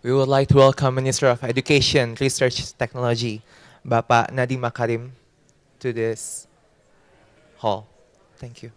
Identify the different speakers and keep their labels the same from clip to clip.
Speaker 1: We would like to welcome Minister of Education, Research Technology, Bapak Nadiem Makarim, to this hall. Thank you.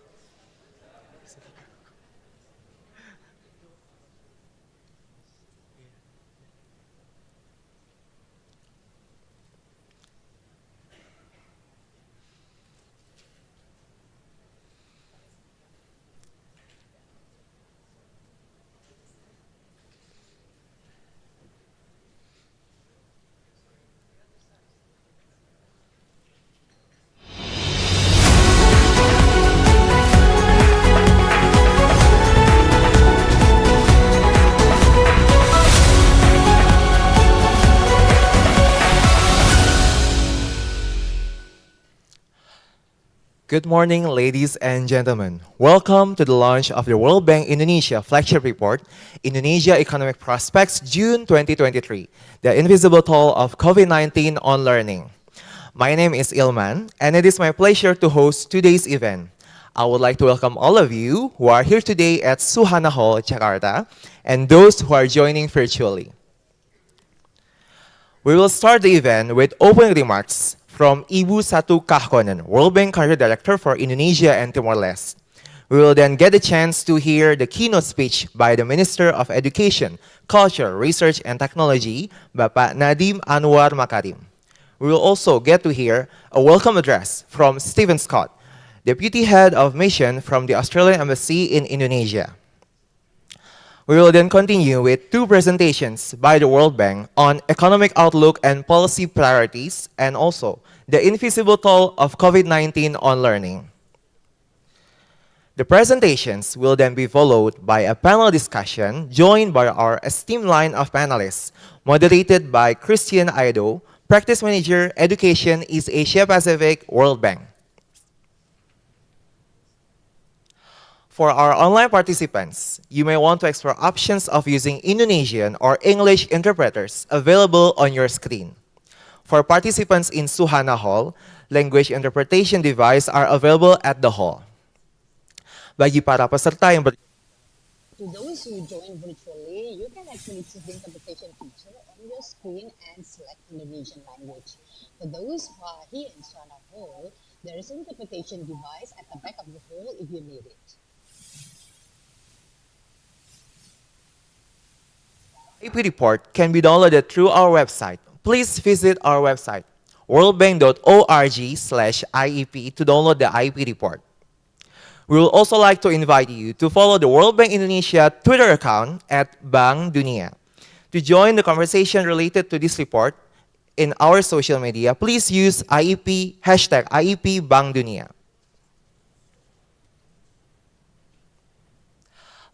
Speaker 1: Good morning, ladies and gentlemen. Welcome to the launch of the World Bank Indonesia flagship report, Indonesia Economic Prospects, June 2023, the invisible toll of COVID-19 on learning. My name is Ilman, and it is my pleasure to host today's event. I would like to welcome all of you who are here today at Suhana Hall, Jakarta, and those who are joining virtually. We will start the event with opening remarks from Ibu Satu Kahkonen, World Bank Country Director for Indonesia and Timor-Leste. We will then get a chance to hear the keynote speech by the Minister of Education, Culture, Research and Technology, Bapak Nadiem Anwar Makarim. We will also get to hear a welcome address from Stephen Scott, Deputy Head of Mission from the Australian Embassy in Indonesia. We will then continue with two presentations by the World Bank on economic outlook and policy priorities, and also the invisible toll of COVID-19 on learning. The presentations will then be followed by a panel discussion joined by our esteemed line of panelists, moderated by Christian Aido, Practice Manager, Education, East Asia Pacific, World Bank. For our online participants, you may want to explore options of using Indonesian or English interpreters available on your screen. For participants in Suhana Hall, language interpretation devices are available at the hall. Bagi para peserta yang
Speaker 2: To those who join virtually, you can actually choose the interpretation feature on your screen and select Indonesian language. For those who are here in Suhana Hall, there is an interpretation device at the back of the hall if you need it.
Speaker 1: IP report can be downloaded through our website. Please visit our website, worldbank.org/IEP, to download the IP report. We would also like to invite you to follow the World Bank Indonesia Twitter account at Bank Dunia. To join the conversation related to this report in our social media, please use IEP, #IEP Bank Dunia.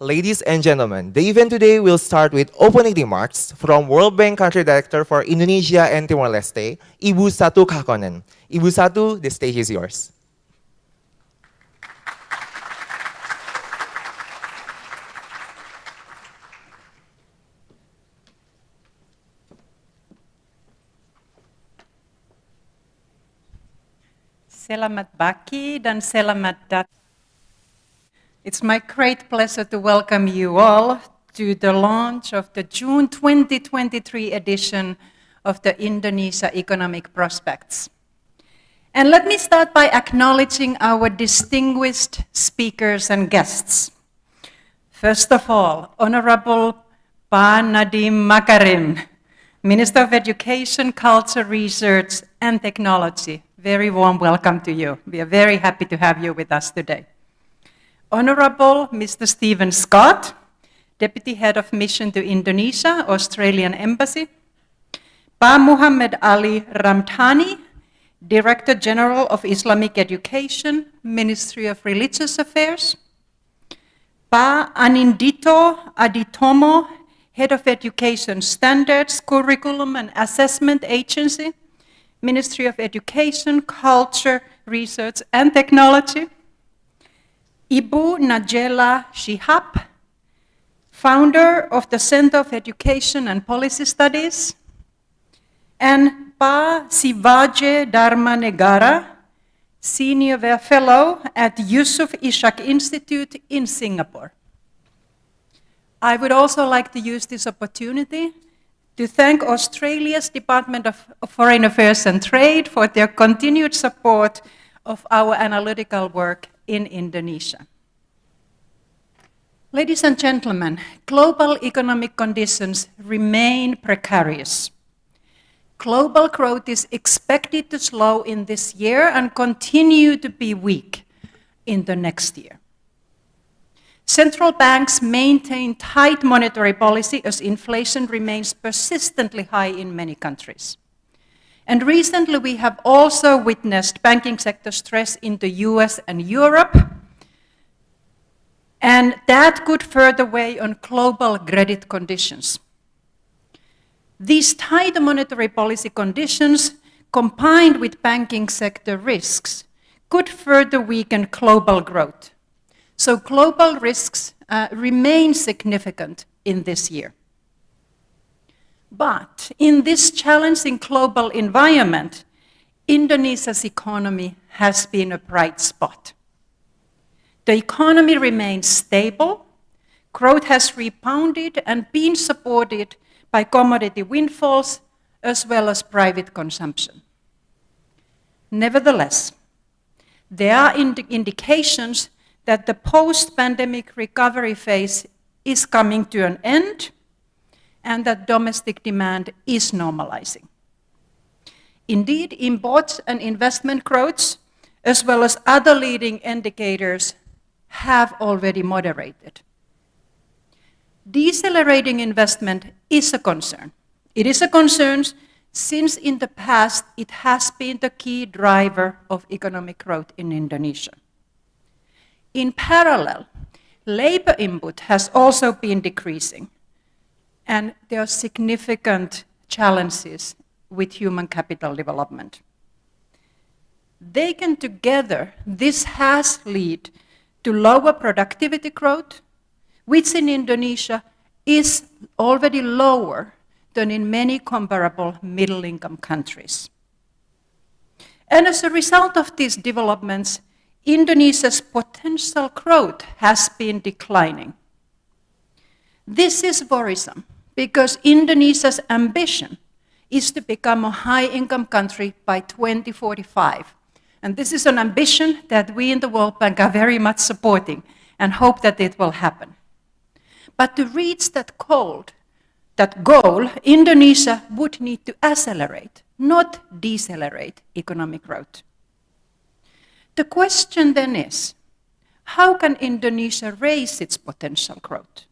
Speaker 1: Ladies and gentlemen, the event today will start with opening remarks from World Bank Country Director for Indonesia and Timor-Leste, Ibu Satu Kahkonen. Ibu Satu, the stage is yours.
Speaker 3: Selamat pagi dan selamat datang. It's my great pleasure to welcome you all to the launch of the June 2023 edition of the Indonesia Economic Prospects. And let me start by acknowledging our distinguished speakers and guests. First of all, Honorable Pak Nadiem Makarim, Minister of Education, Culture, Research and Technology. Very warm welcome to you. We are very happy to have you with us today. Honorable Mr. Stephen Scott, Deputy Head of Mission to Indonesia, Australian Embassy. Pak Muhammad Ali Ramdhani, Director General of Islamic Education, Ministry of Religious Affairs. Pak Anindito Aditomo, Head of Education Standards, Curriculum and Assessment Agency, Ministry of Education, Culture, Research and Technology. Ibu Najela Shihab, founder of the Center of Education and Policy Studies, and Pa Sivaje Dharma Negara, Senior Fellow at Yusuf Ishak Institute in Singapore. I would also like to use this opportunity to thank Australia's Department of Foreign Affairs and Trade for their continued support of our analytical work in Indonesia. Ladies and gentlemen, global economic conditions remain precarious. Global growth is expected to slow in this year and continue to be weak in the next year. Central banks maintain tight monetary policy as inflation remains persistently high in many countries. And recently we have also witnessed banking sector stress in the US and Europe, and that could further weigh on global credit conditions. These tight monetary policy conditions, combined with banking sector risks, could further weaken global growth. So global risks remain significant in this year. But in this challenging global environment, Indonesia's economy has been a bright spot. The economy remains stable, growth has rebounded and been supported by commodity windfalls as well as private consumption. Nevertheless, there are indications that the post-pandemic recovery phase is coming to an end and that domestic demand is normalizing. Indeed, imports and investment growths, as well as other leading indicators, have already moderated. Decelerating investment is a concern. It is a concern since in the past it has been the key driver of economic growth in Indonesia. In parallel, labor input has also been decreasing, and there are significant challenges with human capital development. Taken together, this has led to lower productivity growth, which in Indonesia is already lower than in many comparable middle-income countries. And as a result of these developments, Indonesia's potential growth has been declining. This is worrisome because Indonesia's ambition is to become a high-income country by 2045. And this is an ambition that we in the World Bank are very much supporting and hope that it will happen. But to reach that goal, Indonesia would need to accelerate, not decelerate economic growth. The question then is, how can Indonesia raise its potential growth?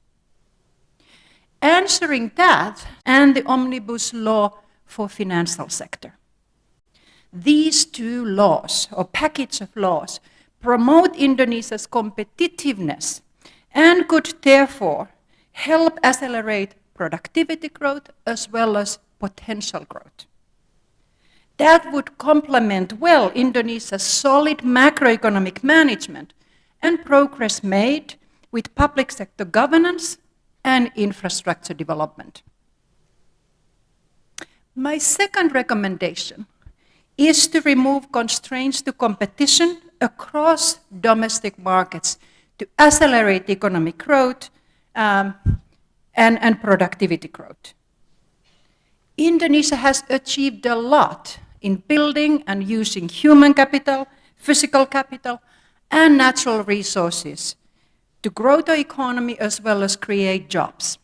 Speaker 3: Answering that and the omnibus law for financial sector. These two laws, or package of laws, promote Indonesia's competitiveness and could therefore help accelerate productivity growth as well as potential growth. That would complement well Indonesia's solid macroeconomic management and progress made with public sector governance and infrastructure development. My second recommendation is to remove constraints to competition across domestic markets to accelerate economic growth and productivity growth. Indonesia has achieved a lot in building and using human capital, physical capital, and natural resources to grow the economy as well as create jobs.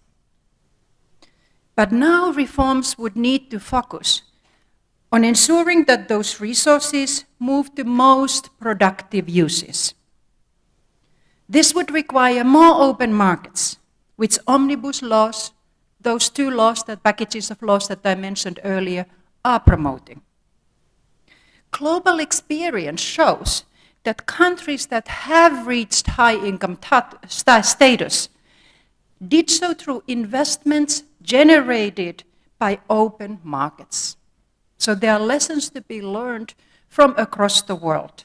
Speaker 3: But now reforms would need to focus on ensuring that those resources move to most productive uses. This would require more open markets, which omnibus laws, those two laws, that packages of laws that I mentioned earlier, are promoting. Global experience shows that countries that have reached high-income status did so through investments generated by open markets. So there are lessons to be learned from across the world.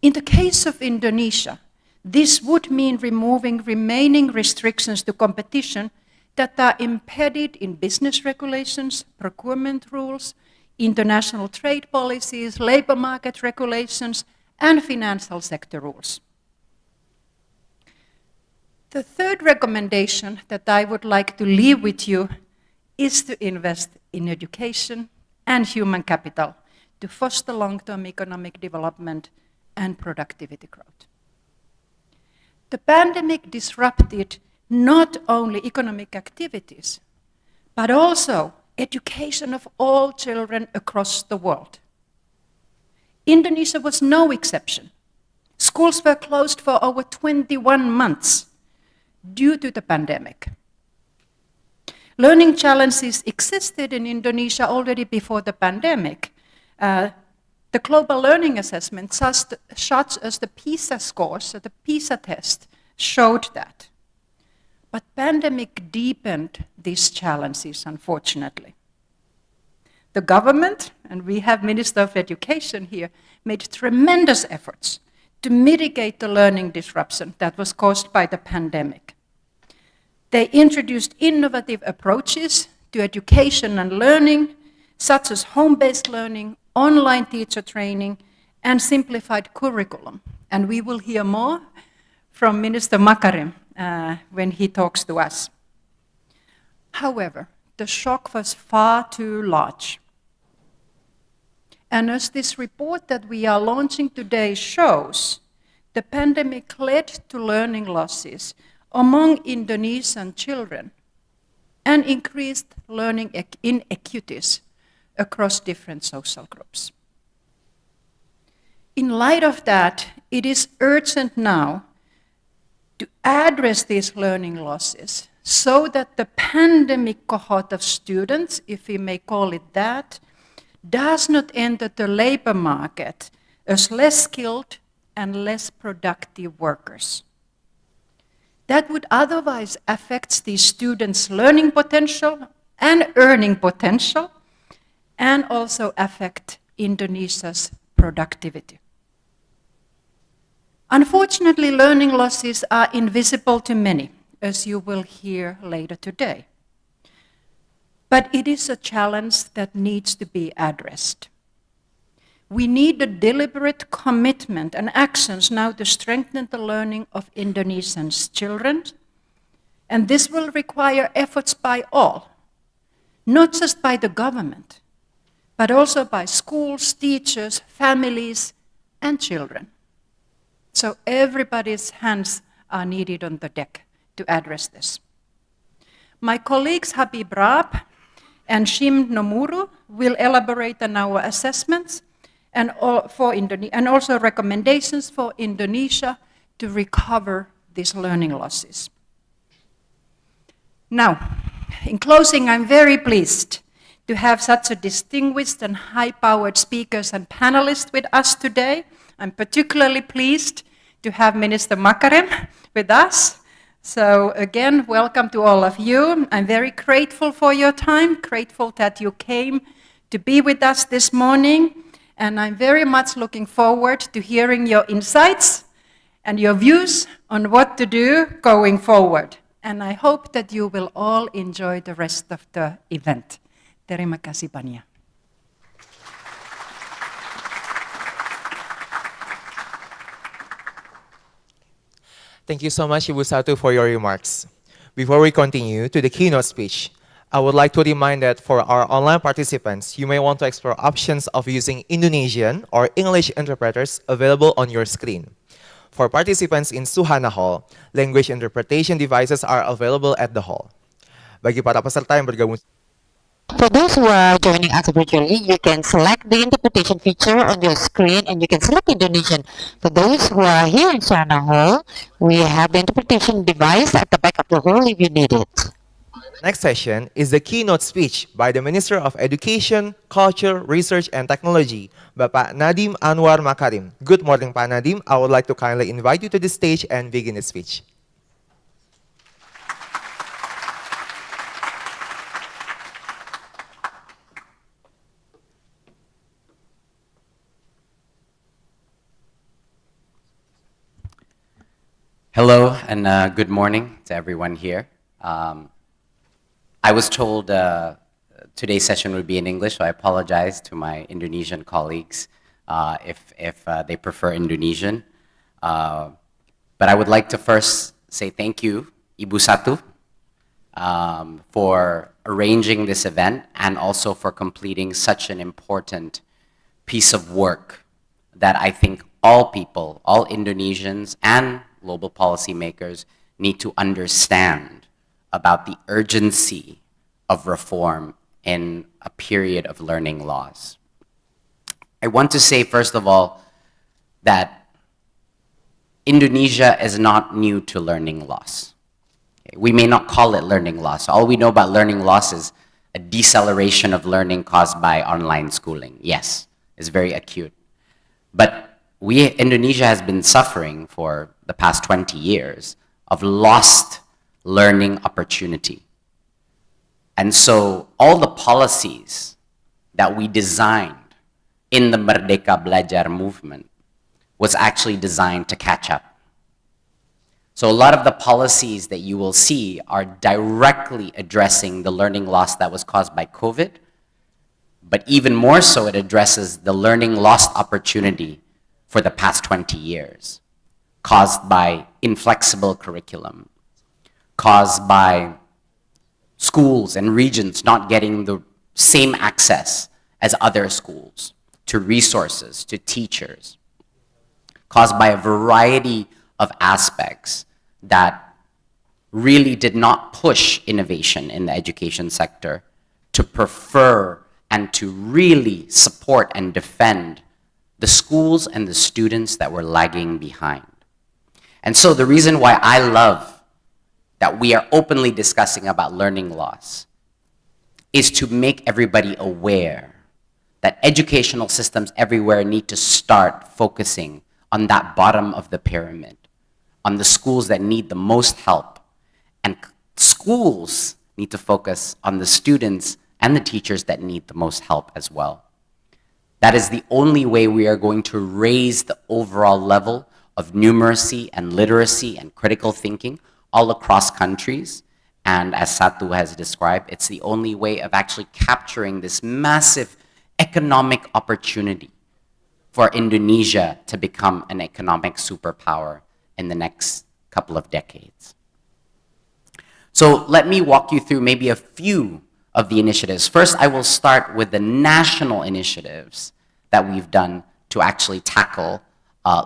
Speaker 3: In the case of Indonesia, this would mean removing remaining restrictions to competition that are embedded in business regulations, procurement rules, international trade policies, labor market regulations, and financial sector rules. The third recommendation that I would like to leave with you is to invest in education and human capital to foster long-term economic development and productivity growth. The pandemic disrupted not only economic activities, but also education of all children across the world. Indonesia was no exception. Schools were closed for over 21 months due to the pandemic. Learning challenges existed in Indonesia already before the pandemic. The global learning assessment, such as the PISA scores, the PISA test, showed that. But pandemic deepened these challenges, unfortunately. The government, and we have Minister of Education here, made tremendous efforts to mitigate the learning disruption that was caused by the pandemic. They introduced innovative approaches to education and learning, such as home-based learning, online teacher training, and simplified curriculum. And we will hear more from Minister Makarim when he talks to us. However, the shock was far too large. And as this report that we are launching today shows, the pandemic led to learning losses among Indonesian children and increased learning inequities across different social groups. In light of that, it is urgent now to address these learning losses so that the pandemic cohort of students, if we may call it that, does not enter the labor market as less skilled and less productive workers. That would otherwise affect these students' learning potential and earning potential, and also affect Indonesia's productivity. Unfortunately, learning losses are invisible to many, as you will hear later today. But it is a challenge that needs to be addressed. We need a deliberate commitment and actions now to strengthen the learning of Indonesians' children, and this will require efforts by all, not just by the government, but also by schools, teachers, families, and children. So everybody's hands are needed on the deck to address this. My colleagues Habib Raab and Shim Nomuru will elaborate on our assessments and also recommendations for Indonesia to recover these learning losses. Now, in closing, I'm very pleased to have such a distinguished and high-powered speakers and panelists with us today. I'm particularly pleased to have Minister Makarim with us. So again, welcome to all of you. I'm very grateful for your time, grateful that you came to be with us this morning, and I'm very much looking forward to hearing your insights and your views on what to do going forward. And I hope that you will all enjoy the rest of the event. Terima kasih banyak.
Speaker 1: Thank you so much, Ibu Satu, for your remarks. Before we continue to the keynote speech, I would like to remind that for our online participants, you may want to explore options of using Indonesian or English interpreters available on your screen. For participants in Suhana Hall, language interpretation devices are available at the hall. Bagi para peserta yang bergabung
Speaker 4: For those who are joining us virtually, you can select the interpretation feature on your screen and you can select Indonesian. For those who are here in Suhana Hall, we have the interpretation device at the back of the hall if you need it.
Speaker 1: Next session is the keynote speech by the Minister of Education, Culture, Research and Technology, Bapak Nadiem Anwar Makarim. Good morning, Pak Nadiem. I would like to kindly invite you to the stage and begin the speech.
Speaker 5: Hello and good morning to everyone here. I was told today's session would be in English, so I apologize to my Indonesian colleagues if they prefer Indonesian. But I would like to first say thank you, Ibu Satu, for arranging this event and also for completing such an important piece of work that I think all people, all Indonesians and global policymakers need to understand about the urgency of reform in a period of learning loss. I want to say, first of all, that Indonesia is not new to learning loss. We may not call it learning loss. All we know about learning loss is a deceleration of learning caused by online schooling. Yes, it's very acute. But Indonesia has been suffering for the past 20 years of lost learning opportunity. And so all the policies that we designed in the Merdeka Belajar movement was actually designed to catch up. So a lot of the policies that you will see are directly addressing the learning loss that was caused by COVID, but even more so, it addresses the learning lost opportunity for the past 20 years, caused by inflexible curriculum, caused by schools and regions not getting the same access as other schools to resources, to teachers, caused by a variety of aspects that really did not push innovation in the education sector to prefer and to really support and defend the schools and the students that were lagging behind. And so the reason why I love that we are openly discussing about learning loss is to make everybody aware that educational systems everywhere need to start focusing on that bottom of the pyramid, on the schools that need the most help. And schools need to focus on the students and the teachers that need the most help as well. That is the only way we are going to raise the overall level of numeracy and literacy and critical thinking all across countries. And as Satu has described, it's the only way of actually capturing this massive economic opportunity for Indonesia to become an economic superpower in the next couple of decades. So let me walk you through maybe a few of the initiatives. First, I will start with the national initiatives that we've done to actually tackle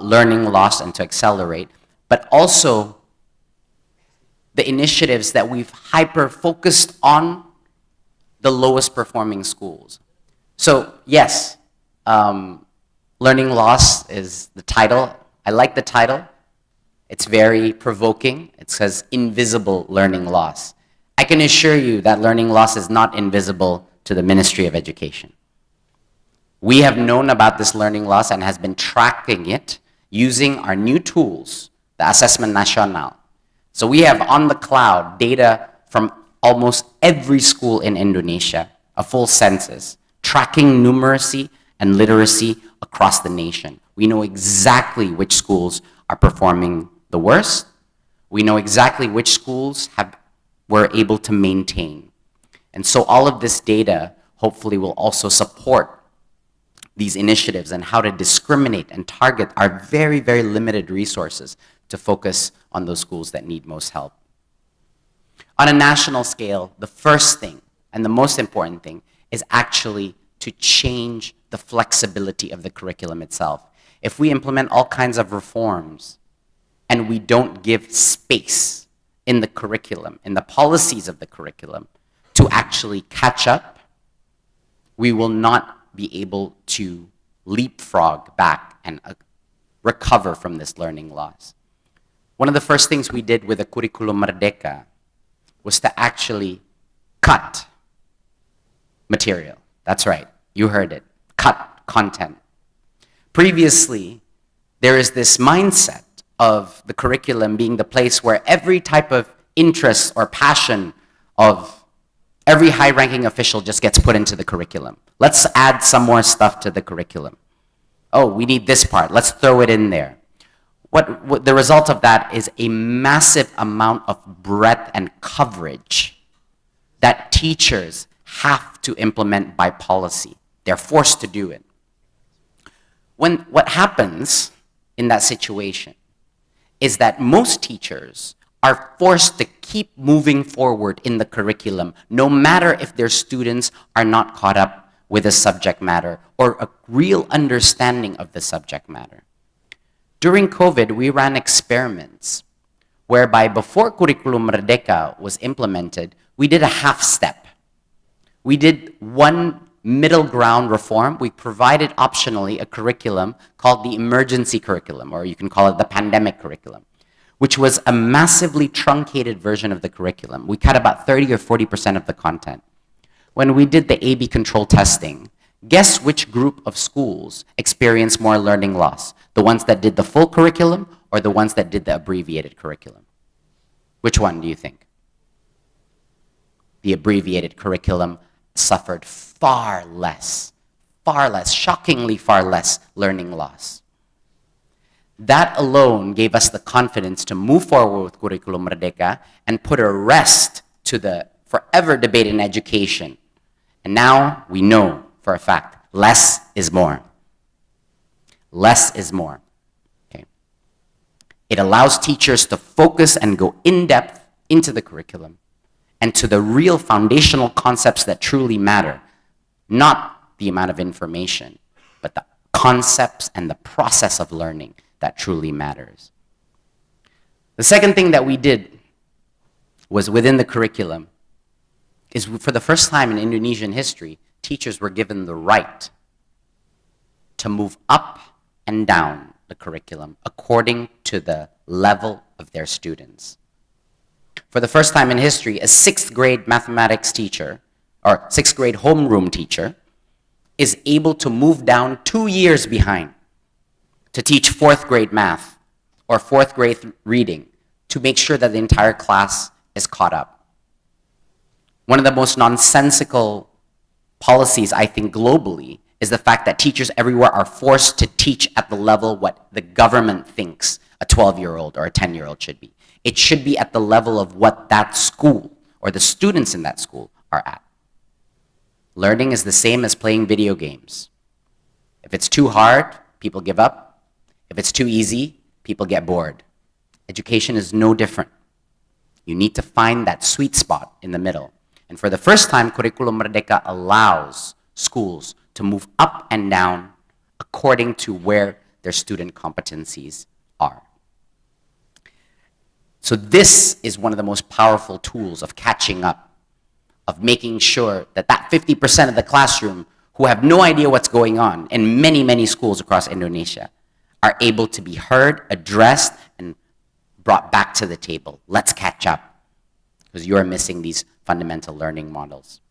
Speaker 5: learning loss and to accelerate, but also the initiatives that we've hyper-focused on the lowest performing schools. So yes, learning loss is the title. I like the title. It's very provoking. It says invisible learning loss. I can assure you that learning loss is not invisible to the Ministry of Education. We have known about this learning loss and has been tracking it using our new tools, the Assessment Nasional. So we have on the cloud data from almost every school in Indonesia, a full census, tracking numeracy and literacy across the nation. We know exactly which schools are performing the worst. We know exactly which schools were able to maintain. And so all of this data hopefully will also support these initiatives and how to discriminate and target our very, very limited resources to focus on those schools that need most help. On a national scale, the first thing and the most important thing is actually to change the flexibility of the curriculum itself. If we implement all kinds of reforms and we don't give space in the curriculum, in the policies of the curriculum, to actually catch up, we will not be able to leapfrog back and recover from this learning loss. One of the first things we did with the Curriculum Merdeka was to actually cut material. That's right, you heard it, cut content. Previously, there is this mindset of the curriculum being the place where every type of interest or passion of every high-ranking official just gets put into the curriculum. Let's add some more stuff to the curriculum. Oh, we need this part, let's throw it in there. What the result of that is a massive amount of breadth and coverage that teachers have to implement by policy. They're forced to do it. What happens in that situation is that most teachers are forced to keep moving forward in the curriculum, no matter if their students are not caught up with a subject matter or a real understanding of the subject matter. During COVID, we ran experiments whereby before Curriculum Merdeka was implemented, we did a half step. We did one middle ground reform. We provided optionally a curriculum called the emergency curriculum, or you can call it the pandemic curriculum, which was a massively truncated version of the curriculum. We cut about 30 or 40% of the content. When we did the A/B control testing, guess which group of schools experienced more learning loss? The ones that did the full curriculum or the ones that did the abbreviated curriculum? Which one do you think? The abbreviated curriculum suffered far less, shockingly far less learning loss. That alone gave us the confidence to move forward with Curriculum Merdeka and put a rest to the forever debate in education. And now we know for a fact, less is more. Less is more. Okay. It allows teachers to focus and go in depth into the curriculum and to the real foundational concepts that truly matter, not the amount of information, but the concepts and the process of learning that truly matters. The second thing that we did was within the curriculum is for the first time in Indonesian history, teachers were given the right to move up and down the curriculum according to the level of their students. For the first time in history, a 6th grade mathematics teacher, or 6th grade homeroom teacher, is able to move down 2 years behind to teach 4th grade math or 4th grade reading to make sure that the entire class is caught up. One of the most nonsensical policies, I think, globally is the fact that teachers everywhere are forced to teach at the level what the government thinks a 12-year-old or a 10-year-old should be. It should be at the level of what that school or the students in that school are at. Learning is the same as playing video games. If it's too hard, people give up. If it's too easy, people get bored. Education is no different. You need to find that sweet spot in the middle. And for the first time, Curriculum Merdeka allows schools to move up and down according to where their student competencies are. So this is one of the most powerful tools of catching up, of making sure that that 50% of the classroom who have no idea what's going on in many, many schools across Indonesia are able to be heard, addressed, and brought back to the table. Let's catch up, because you're missing these fundamental learning models.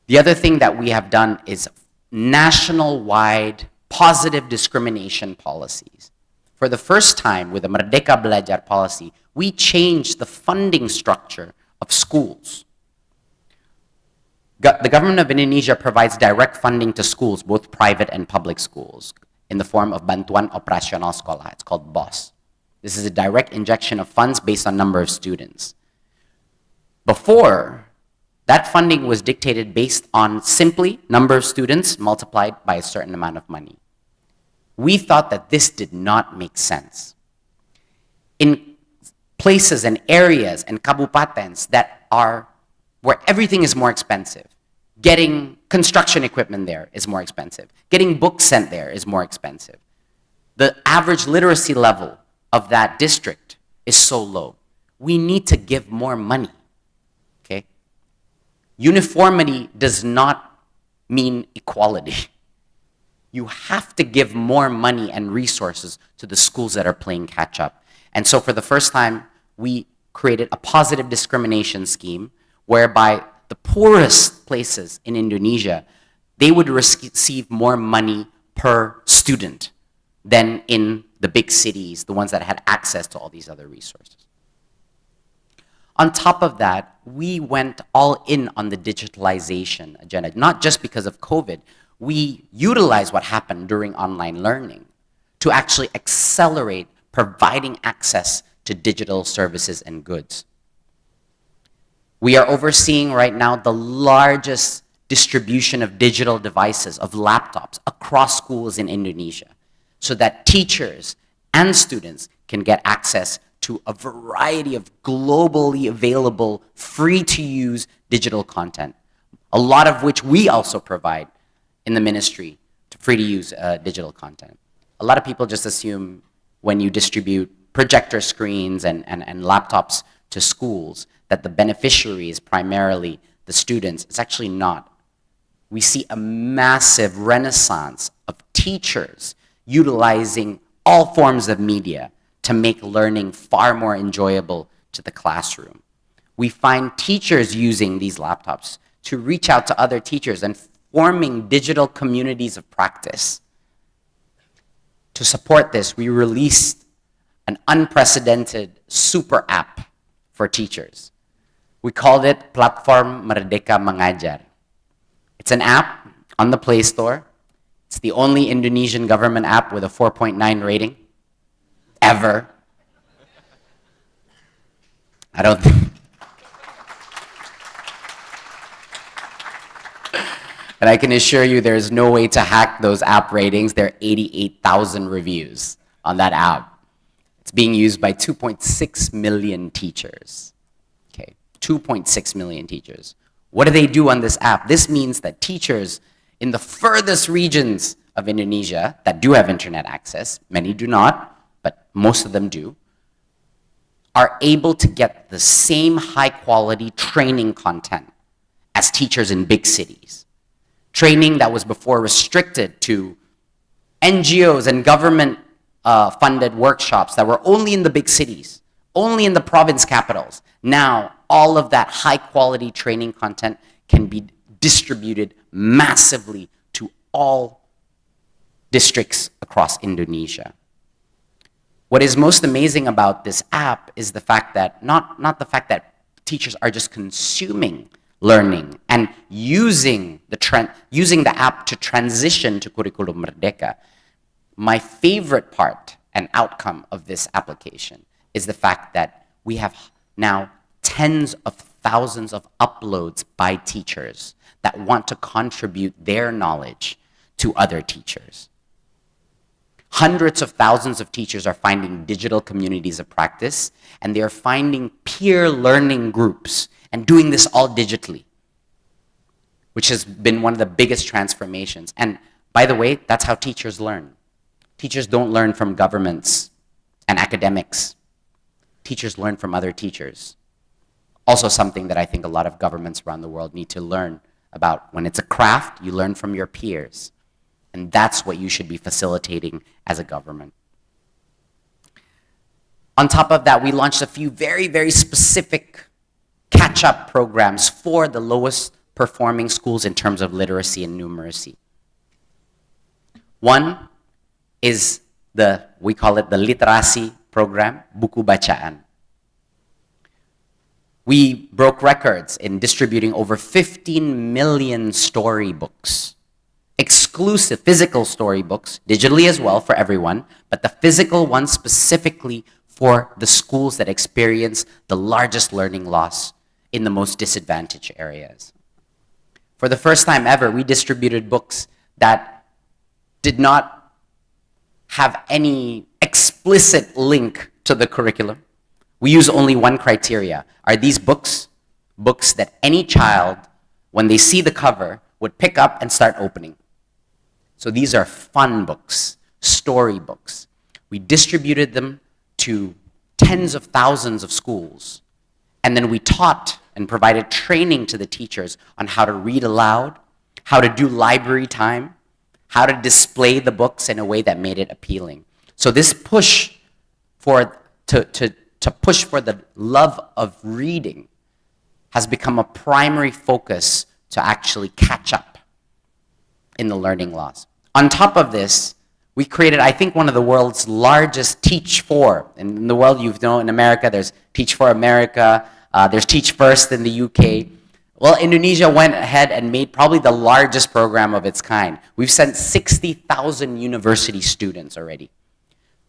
Speaker 5: The other thing that we have done is national-wide positive discrimination policies. For the first time with the Merdeka Belajar policy, we changed the funding structure of schools. The government of Indonesia provides direct funding to schools, both private and public schools, in the form of Bantuan Operasional Sekolah. It's called BOS. This is a direct injection of funds based on number of students. Before, that funding was dictated based on simply number of students multiplied by a certain amount of money. We thought that this did not make sense. In places and areas and kabupatens that are where everything is more expensive, getting construction equipment there is more expensive. Getting books sent there is more expensive. The average literacy level of that district is so low. We need to give more money. Okay? Uniformity does not mean equality. You have to give more money and resources to the schools that are playing catch up. And so for the first time, we created a positive discrimination scheme whereby the poorest places in Indonesia, they would receive more money per student than in the big cities, the ones that had access to all these other resources. On top of that, we went all in on the digitalization agenda, not just because of COVID. We utilized what happened during online learning to actually accelerate providing access to digital services and goods. We are overseeing right now the largest distribution of digital devices, of laptops, across schools in Indonesia, so that teachers and students can get access to a variety of globally available, free-to-use digital content, a lot of which we also provide in the ministry to free-to-use digital content. A lot of people just assume when you distribute projector screens and laptops to schools that the beneficiary is primarily the students. It's actually not. We see a massive renaissance of teachers utilizing all forms of media to make learning far more enjoyable to the classroom. We find teachers using these laptops to reach out to other teachers and forming digital communities of practice. To support this, we released an unprecedented super app for teachers. We called it Platform Merdeka Mengajar. It's an app on the Play Store. It's the only Indonesian government app with a 4.9 rating ever. I don't think. And I can assure you there's no way to hack those app ratings. There are 88,000 reviews on that app. It's being used by 2.6 million teachers. Okay, 2.6 million teachers. What do they do on this app? This means that teachers in the furthest regions of Indonesia that do have internet access, many do not, but most of them do, are able to get the same high quality training content as teachers in big cities. Training that was before restricted to NGOs and government funded workshops that were only in the big cities, only in the province capitals. Now, all of that high quality training content can be distributed massively to all districts across Indonesia. What is most amazing about this app is the fact that, not the fact that teachers are just consuming learning and using the app to transition to Kurikulum Merdeka. My favorite part and outcome of this application is the fact that we have now tens of thousands of uploads by teachers that want to contribute their knowledge to other teachers. Hundreds of thousands of teachers are finding digital communities of practice, and they are finding peer learning groups and doing this all digitally, which has been one of the biggest transformations. And by the way, that's how teachers learn. Teachers don't learn from governments and academics. Teachers learn from other teachers. Also something that I think a lot of governments around the world need to learn about. When it's a craft, you learn from your peers. And that's what you should be facilitating as a government. On top of that, we launched a few very, very specific catch-up programs for the lowest performing schools in terms of literacy and numeracy. One is we call it the literasi program, Buku Bacaan. We broke records in distributing over 15 million storybooks, exclusive physical storybooks, digitally as well for everyone, but the physical ones specifically for the schools that experience the largest learning loss in the most disadvantaged areas. For the first time ever, we distributed books that did not have any explicit link to the curriculum. We use only one criteria. Are these books that any child, when they see the cover, would pick up and start opening? So these are fun books, story books. We distributed them to tens of thousands of schools. And then we taught and provided training to the teachers on how to read aloud, how to do library time, how to display the books in a way that made it appealing. So this push to push for the love of reading has become a primary focus to actually catch up in the learning loss. On top of this, we created, I think, one of the world's largest Teach For. In the world, in America, there's Teach For America, there's Teach First in the UK. Well, Indonesia went ahead and made probably the largest program of its kind. We've sent 60,000 university students already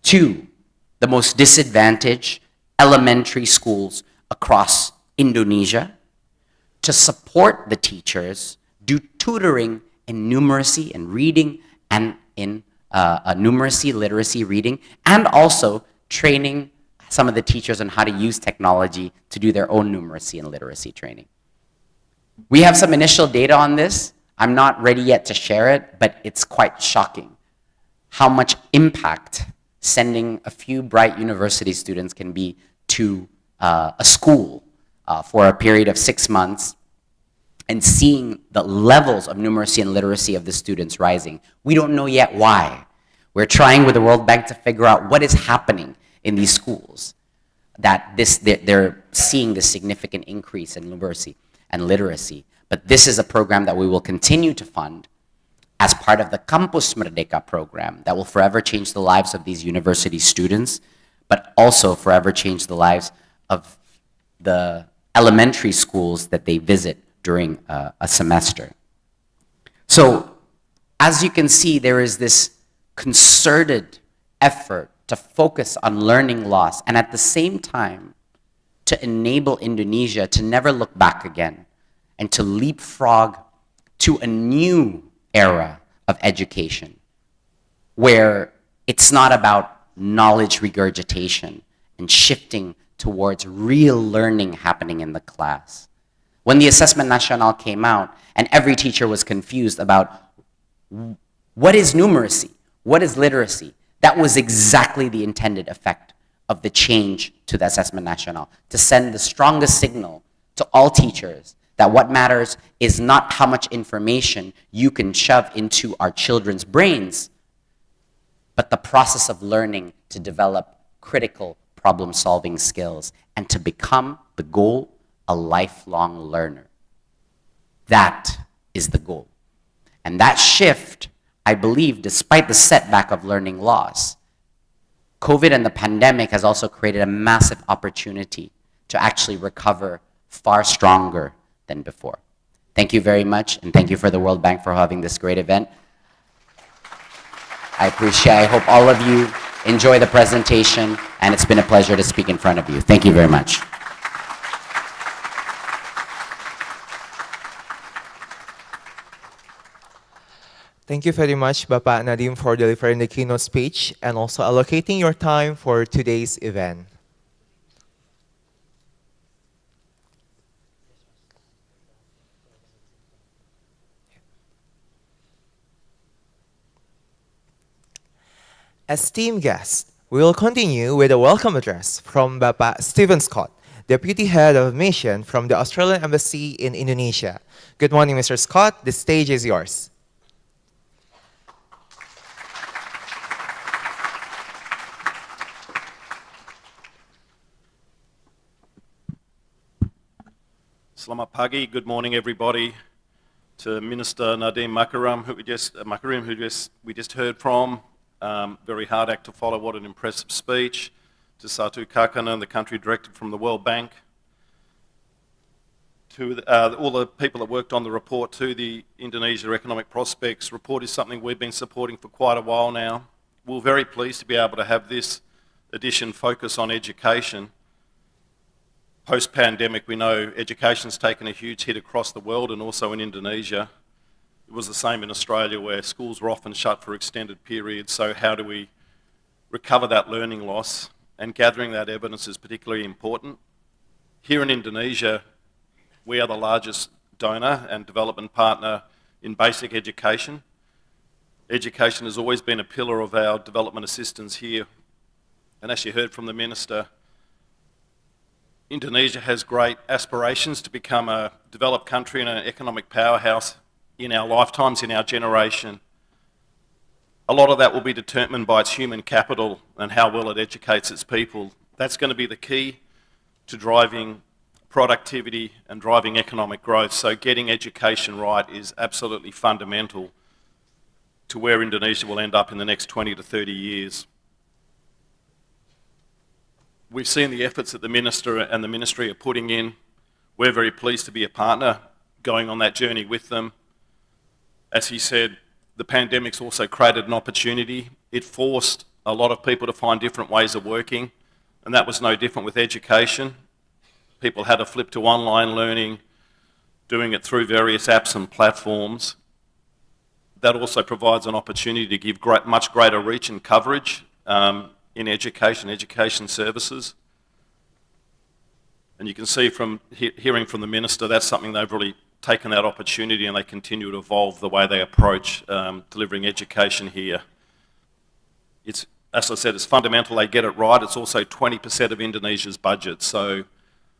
Speaker 5: to the most disadvantaged elementary schools across Indonesia to support the teachers, do tutoring in numeracy and reading and in numeracy, literacy, reading, and also training some of the teachers on how to use technology to do their own numeracy and literacy training. We have some initial data on this. I'm not ready yet to share it, but it's quite shocking how much impact sending a few bright university students can be to a school for a period of 6 months, and seeing the levels of numeracy and literacy of the students rising. We don't know yet why. We're trying with the World Bank to figure out what is happening in these schools, that they're seeing this significant increase in numeracy and literacy. But this is a program that we will continue to fund as part of the Campus Merdeka program that will forever change the lives of these university students, but also forever change the lives of the elementary schools that they visit during a semester. So, as you can see, there is this concerted effort to focus on learning loss, and at the same time, to enable Indonesia to never look back again, and to leapfrog to a new era of education, where it's not about knowledge regurgitation and shifting towards real learning happening in the class. When the Assessment National came out, and every teacher was confused about what is numeracy, what is literacy, that was exactly the intended effect of the change to the Assessment National, to send the strongest signal to all teachers that what matters is not how much information you can shove into our children's brains, but the process of learning to develop critical problem-solving skills and to become the goal, a lifelong learner. That is the goal. And that shift, I believe, despite the setback of learning loss, COVID and the pandemic has also created a massive opportunity to actually recover far stronger than before. Thank you very much, and thank you for the World Bank for having this great event. I hope all of you enjoy the presentation, and it's been a pleasure to speak in front of you. Thank you very much.
Speaker 1: Thank you very much, Bapak Nadim, for delivering the keynote speech and also allocating your time for today's event. Esteemed guests, we will continue with a welcome address from Bapak Stephen Scott, Deputy Head of Mission from the Australian Embassy in Indonesia. Good morning, Mr. Scott. The stage is yours.
Speaker 6: Selamat pagi, good morning everybody. To Minister Nadiem Makarim, who we just heard from. Very hard act to follow, what an impressive speech. To Satu Kakana, the country director from the World Bank. To all the people that worked on the report, to the Indonesia Economic Prospects report is something we've been supporting for quite a while now. We're very pleased to be able to have this edition focus on education. Post-pandemic, we know education's taken a huge hit across the world and also in Indonesia. It was the same in Australia, where schools were often shut for extended periods. So how do we recover that learning loss? And gathering that evidence is particularly important. Here in Indonesia, we are the largest donor and development partner in basic education. Education has always been a pillar of our development assistance here. And as you heard from the Minister, Indonesia has great aspirations to become a developed country and an economic powerhouse in our lifetimes, in our generation. A lot of that will be determined by its human capital and how well it educates its people. That's going to be the key to driving productivity and driving economic growth. So getting education right is absolutely fundamental to where Indonesia will end up in the next 20 to 30 years. We've seen the efforts that the Minister and the Ministry are putting in. We're very pleased to be a partner going on that journey with them. As he said, the pandemic's also created an opportunity. It forced a lot of people to find different ways of working, and that was no different with education. People had to flip to online learning, doing it through various apps and platforms. That also provides an opportunity to give much greater reach and coverage in education, education services. And you can see from hearing from the Minister, that's something they've really taken that opportunity and they continue to evolve the way they approach delivering education here. It's, as I said, it's fundamental they get it right. It's also 20% of Indonesia's budget. So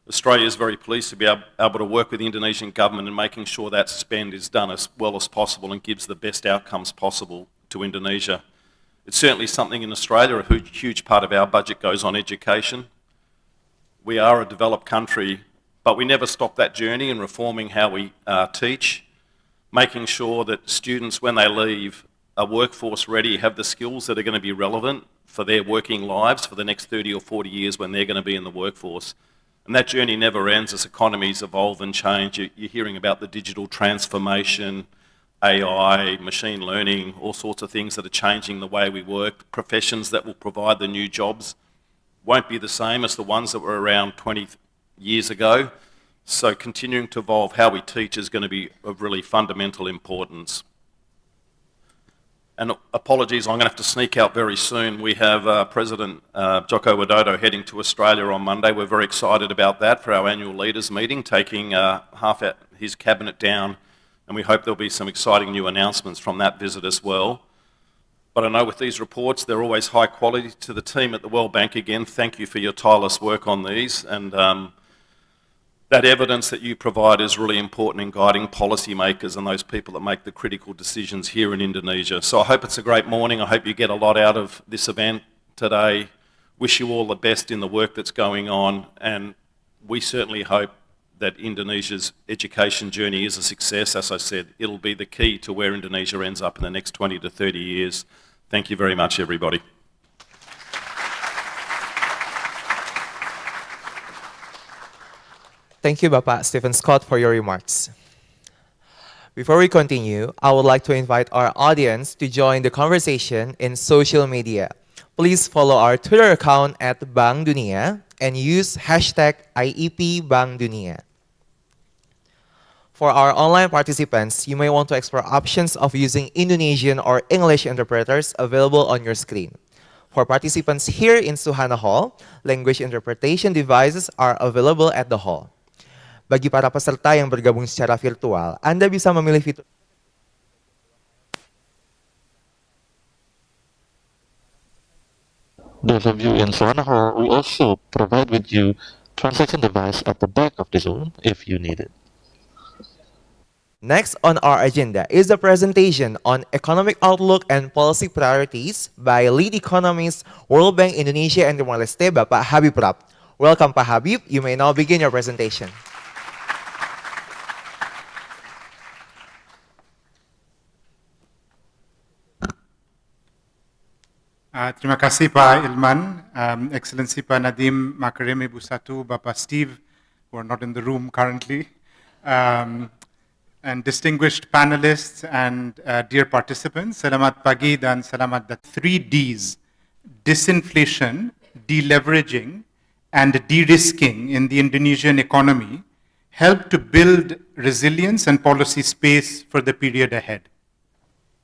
Speaker 6: Australia is very pleased to be able to work with the Indonesian government in making sure that spend is done as well as possible and gives the best outcomes possible to Indonesia. It's certainly something in Australia, a huge part of our budget goes on education. We are a developed country, but we never stop that journey in reforming how we teach, making sure that students, when they leave, are workforce ready, have the skills that are going to be relevant for their working lives for the next 30 or 40 years when they're going to be in the workforce. And that journey never ends as economies evolve and change. You're hearing about the digital transformation, AI, machine learning, all sorts of things that are changing the way we work. Professions that will provide the new jobs won't be the same as the ones that were around 20 years ago. So continuing to evolve how we teach is going to be of really fundamental importance. And apologies, I'm going to have to sneak out very soon. We have President Joko Widodo heading to Australia on Monday. We're very excited about that for our annual leaders meeting, taking half his cabinet down, and we hope there'll be some exciting new announcements from that visit as well. But I know with these reports, they're always high quality. To the team at the World Bank again, thank you for your tireless work on these, and that evidence that you provide is really important in guiding policymakers and those people that make the critical decisions here in Indonesia. So I hope it's a great morning. I hope you get a lot out of this event today. Wish you all the best in the work that's going on, and we certainly hope that Indonesia's education journey is a success. As I said, it'll be the key to where Indonesia ends up in the next 20 to 30 years. Thank you very much, everybody.
Speaker 1: Thank you, Bapak Stephen Scott, for your remarks. Before we continue, I would like to invite our audience to join the conversation in social media. Please follow our Twitter account at Bank Dunia and use hashtag IEP Bank Dunia. For our online participants, you may want to explore options of using Indonesian or English interpreters available on your screen. For participants here in Suhana Hall, language interpretation devices are available at the hall. Bagi para peserta yang bergabung secara virtual, Anda bisa memilih fitur
Speaker 7: Those of you in Savannah Hall, we also provide with you translation device at the back of the zone if you need it.
Speaker 1: Next on our agenda is a presentation on economic outlook and policy priorities by lead economist, World Bank Indonesia and Timor-Leste, Bapak Habib Rap. Welcome, Pak Habib. You may now begin your presentation.
Speaker 8: Terima kasih Pak Ilman, Excellency Pak Nadim Makarim Ibu Satu, Bapak Steve, who are not in the room currently, and distinguished panelists and dear participants, Selamat Pagi dan Selamat Dat. 3 Ds, disinflation, deleveraging, and de-risking in the Indonesian economy help to build resilience and policy space for the period ahead.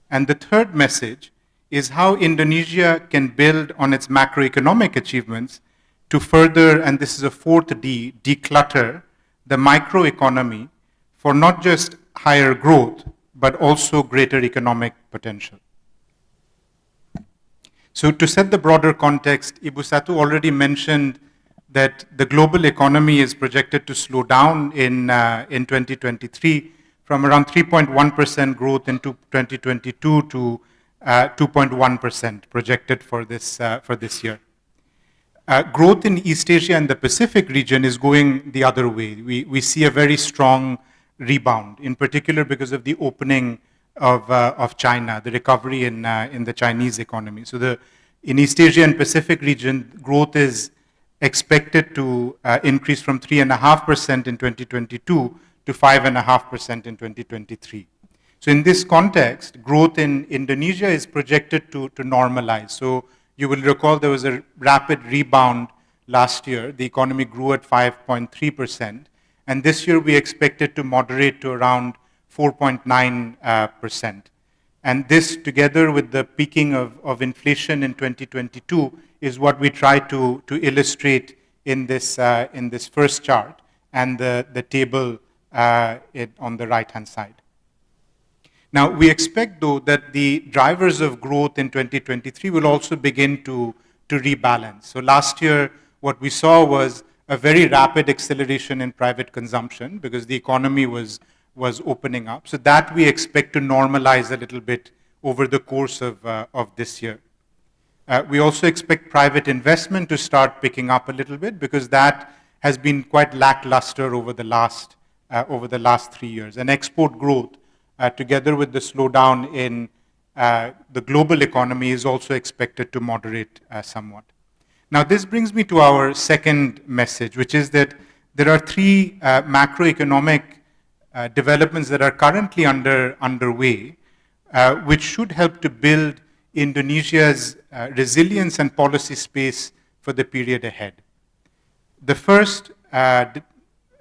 Speaker 8: And the third message is how Indonesia can build on its macroeconomic achievements to further, and this is a 4th D, declutter the microeconomy for not just higher growth, but also greater economic potential. So to set the broader context, Ibu Satu already mentioned that the global economy is projected to slow down in 2023 from around 3.1% growth in 2022 to 2.1% projected for this year. Growth in East Asia and the Pacific region is going the other way. We see a very strong rebound, in particular because of the opening of China, the recovery in the Chinese economy. So in East Asia and Pacific region, growth is expected to increase from 3.5% in 2022 to 5.5% in 2023. So in this context, growth in Indonesia is projected to normalize. So you will recall there was a rapid rebound last year. The economy grew at 5.3%. And this year we expect it to moderate to around 4.9%. And this, together with the peaking of inflation in 2022, is what we try to illustrate in this first chart and the table on the right-hand side. Now, we expect, though, that the drivers of growth in 2023 will also begin to rebalance. So last year, what we saw was a very rapid acceleration in private consumption because the economy was opening up. So that we expect to normalize a little bit over the course of this year. We also expect private investment to start picking up a little bit because that has been quite lackluster over the last 3 years. And export growth, together with the slowdown in the global economy, is also expected to moderate somewhat. Now, this brings me to our second message, which is that there are three macroeconomic developments that are currently underway, which should help to build Indonesia's resilience and policy space for the period ahead. The first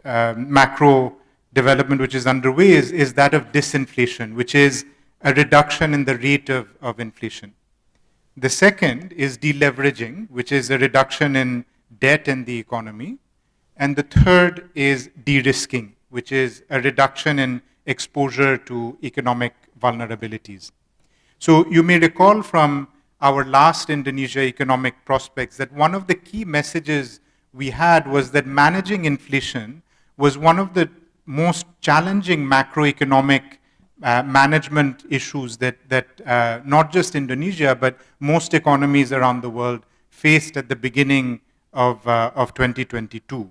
Speaker 8: macro development which is underway is that of disinflation, which is a reduction in the rate of inflation. The second is deleveraging, which is a reduction in debt in the economy. And the third is de-risking, which is a reduction in exposure to economic vulnerabilities. So you may recall from our last Indonesia economic prospects that one of the key messages we had was that managing inflation was one of the most challenging macroeconomic management issues that not just Indonesia, but most economies around the world faced at the beginning of 2022.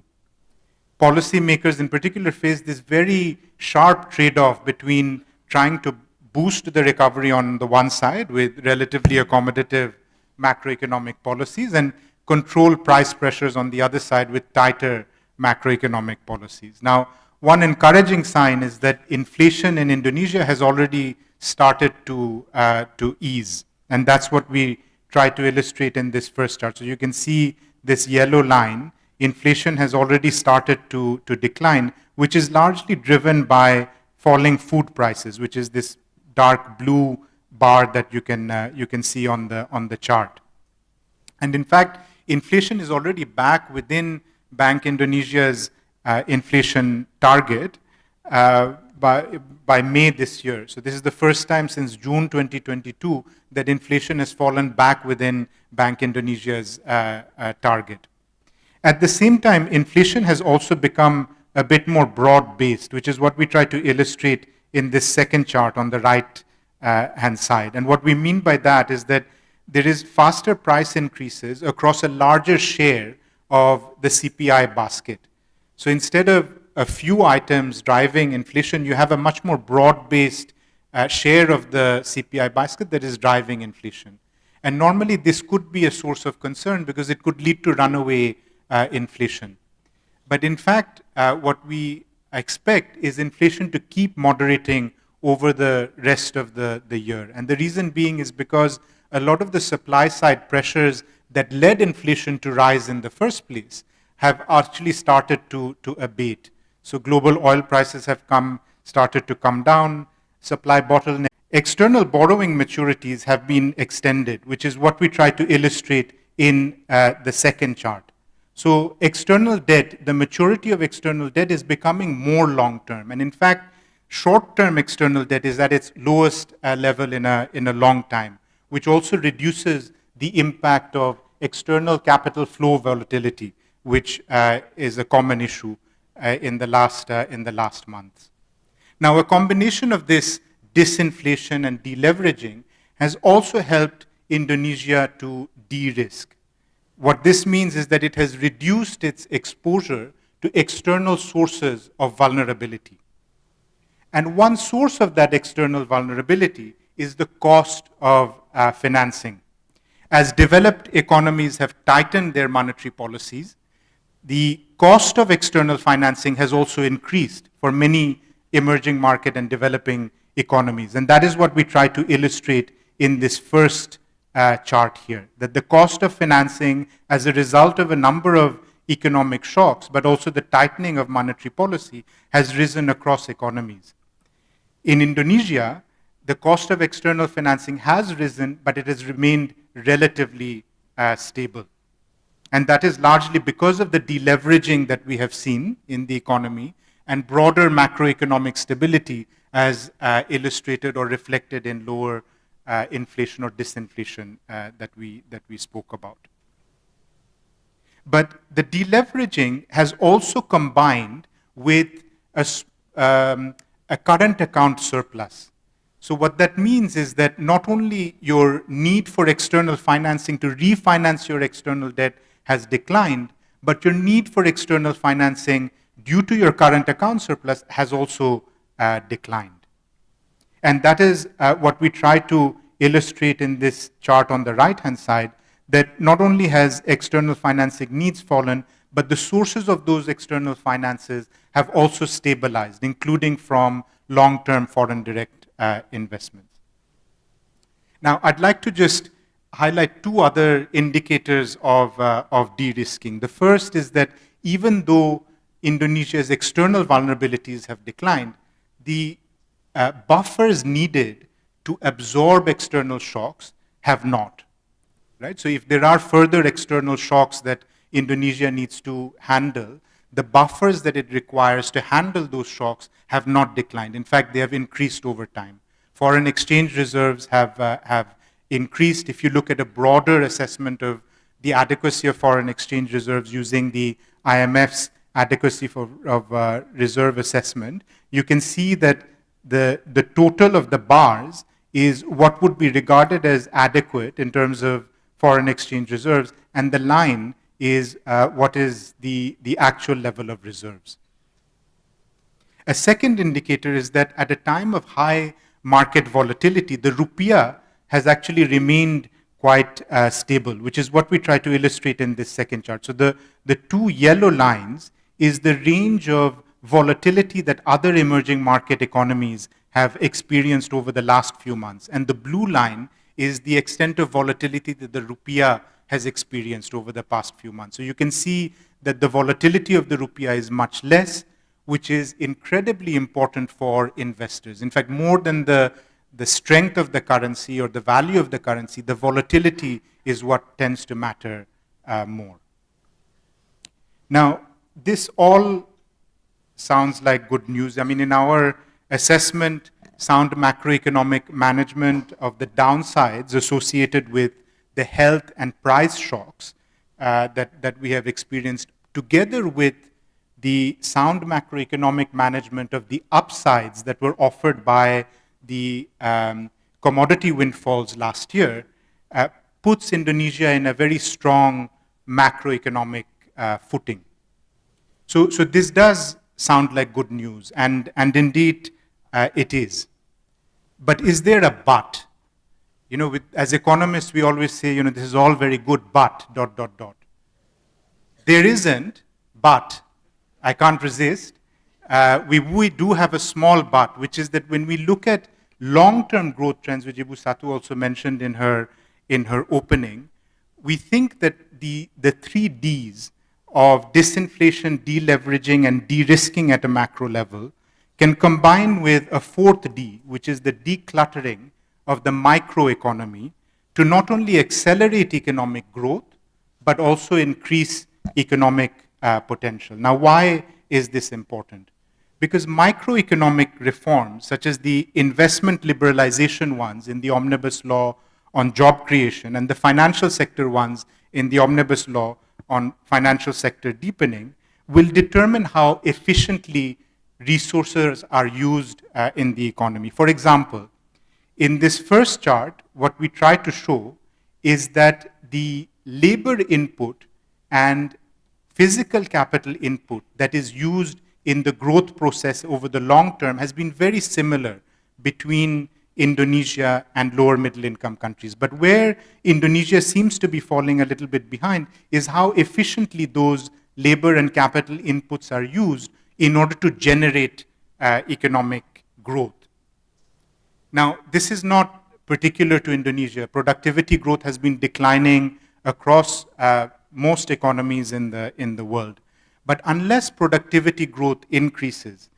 Speaker 8: Policymakers in particular faced this very sharp trade-off between trying to boost the recovery on the one side with relatively accommodative macroeconomic policies and control price pressures on the other side with tighter macroeconomic policies. Now, one encouraging sign is that inflation in Indonesia has already started to ease. And that's what we try to illustrate in this first chart. So you can see this yellow line. Inflation has already started to decline, which is largely driven by falling food prices, which is this dark blue bar that you can see on the chart. And in fact, inflation is already back within Bank Indonesia's inflation target by May this year. So this is the first time since June 2022 that inflation has fallen back within Bank Indonesia's target. At the same time, inflation has also become a bit more broad-based, which is what we try to illustrate in this second chart on the right hand side. And what we mean by that is that there is faster price increases across a larger share of the CPI basket. So instead of a few items driving inflation, you have a much more broad-based share of the CPI basket that is driving inflation. And normally this could be a source of concern because it could lead to runaway inflation. But in fact, what we expect is inflation to keep moderating over the rest of the year. And the reason being is because a lot of the supply side pressures that led inflation to rise in the first place have actually started to abate. So global oil prices have started to come down, supply bottleneck. External borrowing maturities have been extended, which is what we try to illustrate in the second chart. So external debt, the maturity of external debt is becoming more long-term. And in fact, short-term external debt is at its lowest level in a long time, which also reduces the impact of external capital flow volatility, which is a common issue in the last months. Now, a combination of this disinflation and deleveraging has also helped Indonesia to de-risk. What this means is that it has reduced its exposure to external sources of vulnerability. And one source of that external vulnerability is the cost of financing. As developed economies have tightened their monetary policies, the cost of external financing has also increased for many emerging market and developing economies. And that is what we try to illustrate in this first chart here, that the cost of financing as a result of a number of economic shocks, but also the tightening of monetary policy, has risen across economies. In Indonesia, the cost of external financing has risen, but it has remained relatively stable. And that is largely because of the deleveraging that we have seen in the economy and broader macroeconomic stability as illustrated or reflected in lower inflation or disinflation that we spoke about. But the deleveraging has also combined with a current account surplus. So what that means is that not only your need for external financing to refinance your external debt has declined, but your need for external financing due to your current account surplus has also declined. And that is what we try to illustrate in this chart on the right-hand side, that not only has external financing needs fallen, but the sources of those external finances have also stabilized, including from long-term foreign direct investments. Now, I'd like to just highlight two other indicators of de-risking. The first is that even though Indonesia's external vulnerabilities have declined, the buffers needed to absorb external shocks have not. Right? So if there are further external shocks that Indonesia needs to handle, the buffers that it requires to handle those shocks have not declined. In fact, they have increased over time. Foreign exchange reserves have increased. If you look at a broader assessment of the adequacy of foreign exchange reserves using the IMF's adequacy of reserve assessment, you can see that the total of the bars is what would be regarded as adequate in terms of foreign exchange reserves, and the line is what is the actual level of reserves. A second indicator is that at a time of high market volatility, the rupiah has actually remained quite stable, which is what we try to illustrate in this second chart. So the two yellow lines is the range of volatility that other emerging market economies have experienced over the last few months. And the blue line is the extent of volatility that the rupiah has experienced over the past few months. So you can see that the volatility of the rupiah is much less, which is incredibly important for investors. In fact, more than the strength of the currency or the value of the currency, the volatility is what tends to matter more. Now, this all sounds like good news. I mean, in our assessment, sound macroeconomic management of the downsides associated with the health and price shocks that we have experienced, together with the sound macroeconomic management of the upsides that were offered by the commodity windfalls last year, puts Indonesia in a very strong macroeconomic footing. So this does sound like good news, and indeed it is. But is there a but? You know, as economists, we always say, you know, this is all very good, but, ... There isn't, but I can't resist. We do have a small but, which is that when we look at long-term growth trends, which Ibu Satu also mentioned in her opening, we think that the 3 Ds of disinflation, deleveraging, and de-risking at a macro level can combine with a 4th D, which is the decluttering of the microeconomy, to not only accelerate economic growth, but also increase economic potential. Now, why is this important? Because microeconomic reforms, such as the investment liberalization ones in the Omnibus Law on job creation and the financial sector ones in the Omnibus Law on financial sector deepening, will determine how efficiently resources are used in the economy. For example, in this first chart, what we try to show is that the labor input and physical capital input that is used in the growth process over the long term has been very similar between Indonesia and lower middle income countries. But where Indonesia seems to be falling a little bit behind is how efficiently those labor and capital inputs are used in order to generate economic growth. Now, this is not particular to Indonesia. Productivity growth has been declining across most economies in the world. But unless productivity growth increases,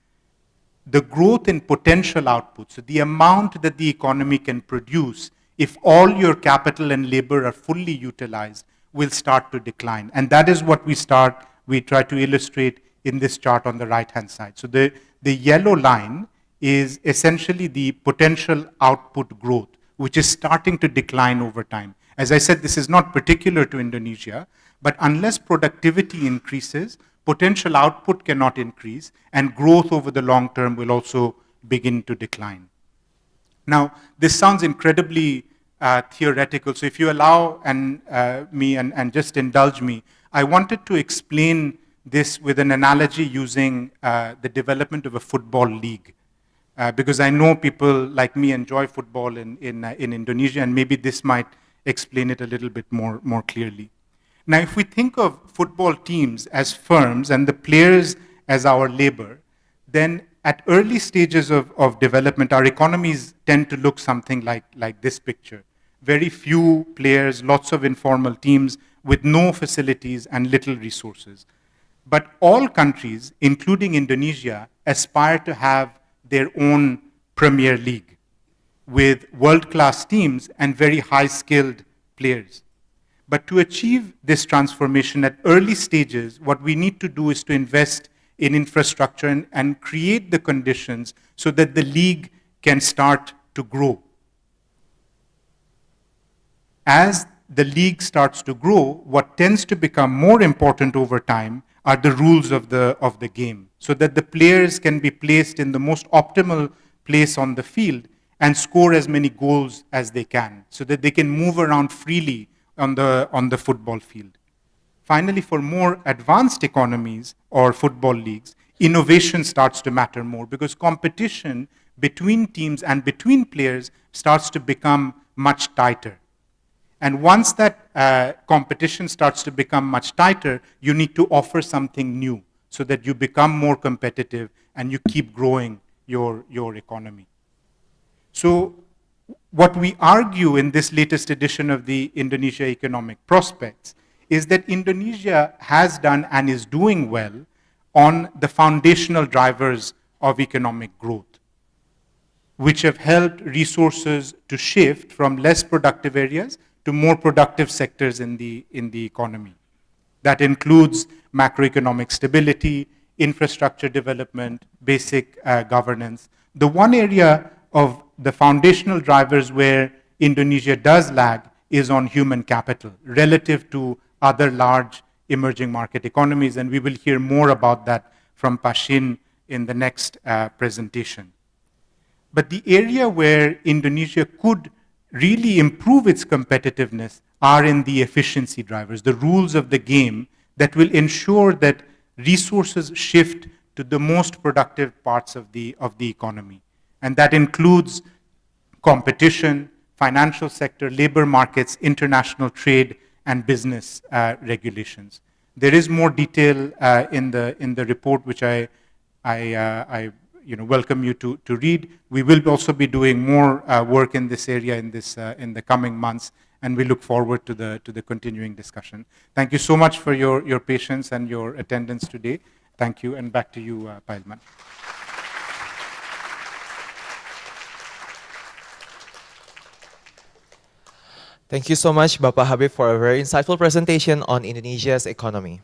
Speaker 8: the growth in potential output, so the amount that the economy can produce if all your capital and labor are fully utilized, will start to decline. And that is what we try to illustrate in this chart on the right-hand side. So the yellow line is essentially the potential output growth, which is starting to decline over time. As I said, this is not particular to Indonesia, but unless productivity increases, potential output cannot increase, and growth over the long term will also begin to decline. Now, this sounds incredibly theoretical, so if you allow me and just indulge me, I wanted to explain this with an analogy using the development of a football league. Because I know people like me enjoy football in Indonesia, and maybe this might explain it a little bit more clearly. Now, if we think of football teams as firms and the players as our labor, then at early stages of development, our economies tend to look something like this picture. Very few players, lots of informal teams with no facilities and little resources. But all countries, including Indonesia, aspire to have their own Premier League with world-class teams and very high-skilled players. But to achieve this transformation at early stages, what we need to do is to invest in infrastructure and create the conditions so that the league can start to grow. As the league starts to grow, what tends to become more important over time are the rules of the game, so that the players can be placed in the most optimal place on the field and score as many goals as they can, so that they can move around freely on the football field. Finally, for more advanced economies or football leagues, innovation starts to matter more because competition between teams and between players starts to become much tighter. And once that competition starts to become much tighter, you need to offer something new so that you become more competitive and you keep growing your economy. So what we argue in this latest edition of the Indonesia Economic Prospects is that Indonesia has done and is doing well on the foundational drivers of economic growth, which have helped resources to shift from less productive areas to more productive sectors in the economy. That includes macroeconomic stability, infrastructure development, basic governance. The one area of the foundational drivers where Indonesia does lag is on human capital relative to other large emerging market economies, and we will hear more about that from Pashin in the next presentation. But the area where Indonesia could really improve its competitiveness are in the efficiency drivers, the rules of the game that will ensure that resources shift to the most productive parts of the economy. And that includes competition, financial sector, labor markets, international trade, and business regulations. There is more detail in the report, which I welcome you to read. We will also be doing more work in this area in the coming months, and we look forward to the continuing discussion. Thank you so much for your patience and your attendance today. Thank you, and back to you, Pailman.
Speaker 1: Thank you so much, Bapak Habib, for a very insightful presentation on Indonesia's economy.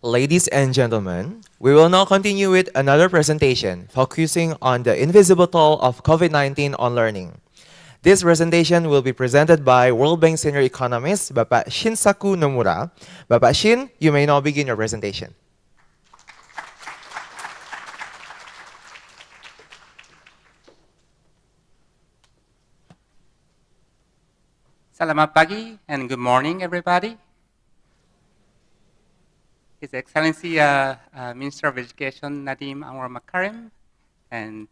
Speaker 1: Ladies and gentlemen, we will now continue with another presentation focusing on the invisible toll of COVID-19 on learning. This presentation will be presented by World Bank senior economist, Bapak Shinsaku Nomura. Bapak Shin, you may now begin your presentation.
Speaker 9: Selamat pagi and good morning, everybody. His Excellency Minister of Education Nadiem Anwar Makarim and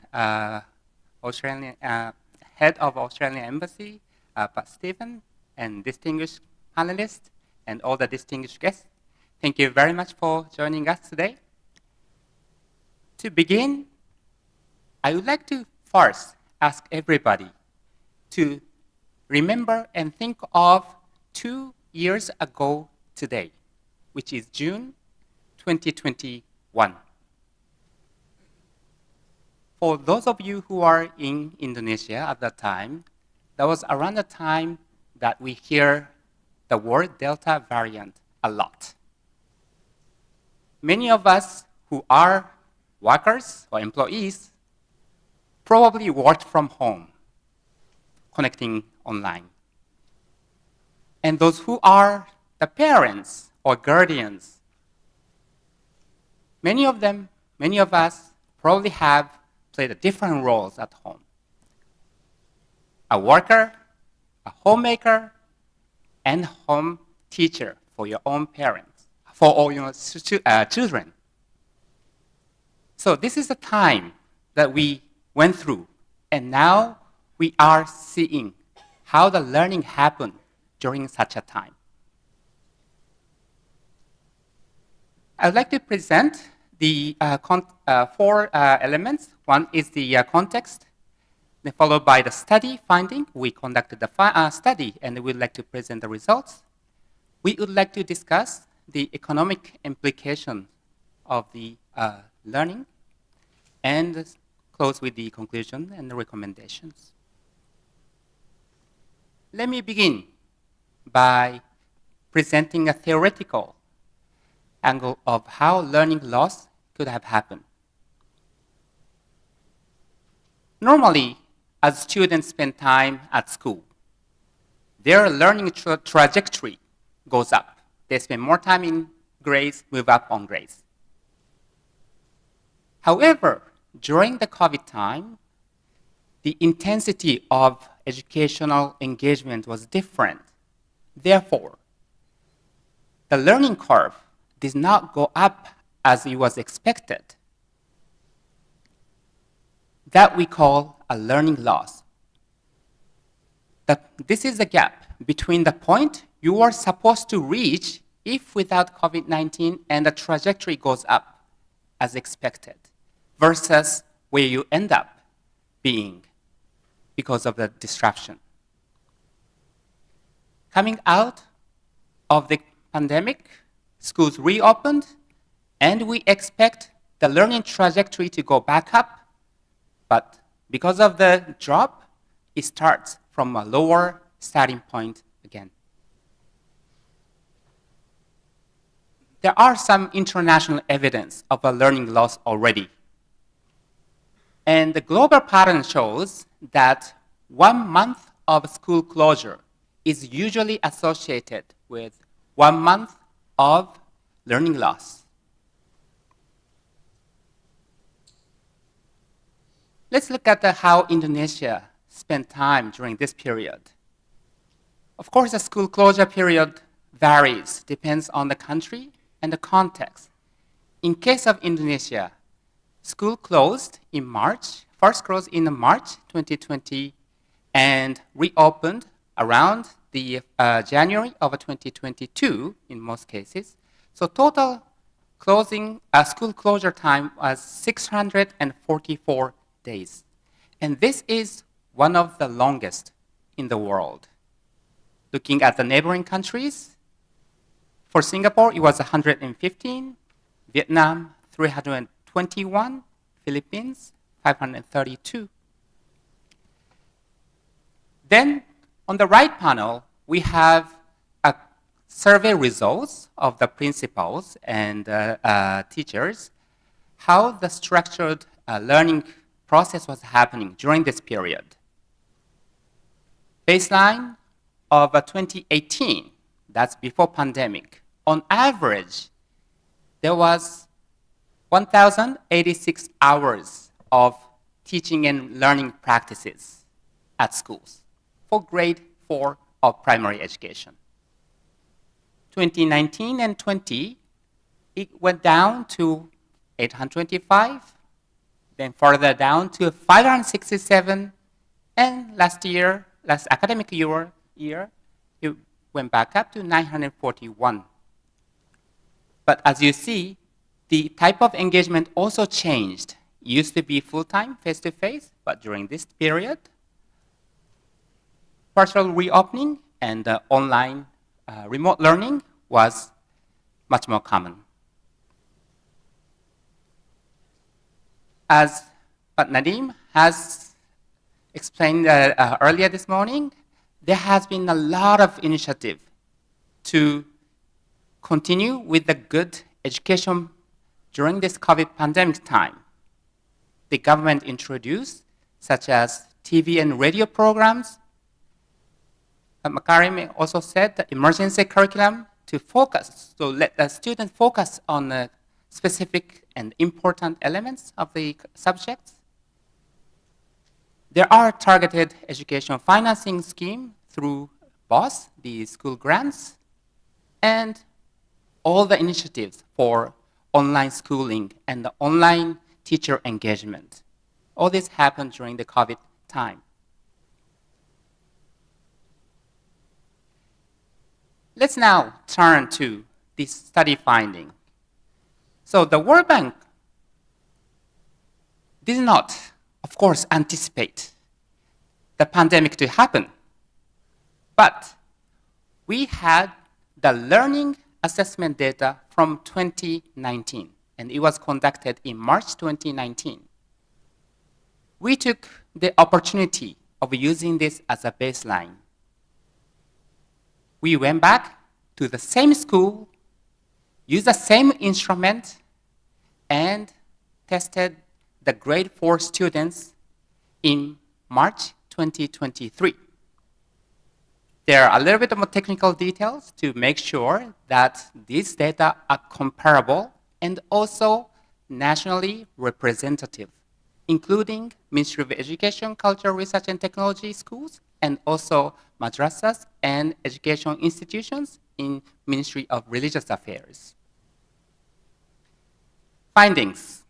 Speaker 9: Australian Head of Australian Embassy, Pat Stephen, and distinguished panelists and all the distinguished guests. Thank you very much for joining us today. To begin, I would like to first ask everybody to remember and think of 2 years ago today, which is June 2021. for those of you who are in Indonesia at that time, that was around the time that we hear the word Delta variant a lot. Many of us who are workers or employees probably worked from home, connecting online. And those who are the parents or guardians, many of us probably have played different roles at home. A worker, a homemaker, and home teacher for your own parents, for all your children. So this is the time that we went through, and now we are seeing how the learning happened during such a time. I would like to present the four elements. One is the context, then followed by the study finding. We conducted the study, and we would like to present the results. We would like to discuss the economic implication of the learning, and close with the conclusion and the recommendations. Let me begin by presenting a theoretical angle of how learning loss could have happened. Normally, as students spend time at school, their learning trajectory goes up. They spend more time in grades, move up on grades. However, during the COVID time, the intensity of educational engagement was different. Therefore, the learning curve did not go up as it was expected. That we call a learning loss. This is the gap between the point you are supposed to reach if without COVID-19 and the trajectory goes up as expected, versus where you end up being because of the disruption. Coming out of the pandemic, schools reopened, and we expect the learning trajectory to go back up, but because of the drop, it starts from a lower starting point again. There are some international evidence of a learning loss already. And the global pattern shows that 1 month of school closure is usually associated with 1 month of learning loss. Let's look at how Indonesia spent time during this period. Of course, the school closure period varies, depends on the country and the context. In case of Indonesia, school closed in March, first closed in March 2020, and reopened around the January of 2022 in most cases. So total school closure time was 644 days. And this is one of the longest in the world. Looking at the neighboring countries, for Singapore, it was 115, Vietnam, 321, Philippines, 532. Then, on the right panel, we have survey results of the principals and teachers, how the structured learning process was happening during this period. Baseline of 2018, that's before pandemic. On average, there was 1,086 hours of teaching and learning practices at schools for grade 4 of primary education. 2019 and 20, it went down to 825, then further down to 567, and last academic year, it went back up to 941. But as you see, the type of engagement also changed. It used to be full-time, face-to-face, but during this period, partial reopening and online remote learning was much more common. As but Nadim has explained earlier this morning, there has been a lot of initiative to continue with the good education during this COVID pandemic time. The government introduced, such as TV and radio programs. Makarim also said the emergency curriculum to focus, so let the student focus on the specific and important elements of the subjects. There are targeted education financing scheme through BOSS, the school grants, and all the initiatives for online schooling and the online teacher engagement. All this happened during the COVID time. Let's now turn to this study finding. So the World Bank did not, of course, anticipate the pandemic to happen. But we had the learning assessment data from 2019, and it was conducted in March 2019. We took the opportunity of using this as a baseline. We went back to the same school, used the same instrument, and tested the grade 4 students in March 2023. There are a little bit more technical details to make sure that these data are comparable and also nationally representative, including Ministry of Education, Culture, Research and Technology schools, and also madrasas and education institutions in Ministry of Religious Affairs. Findings.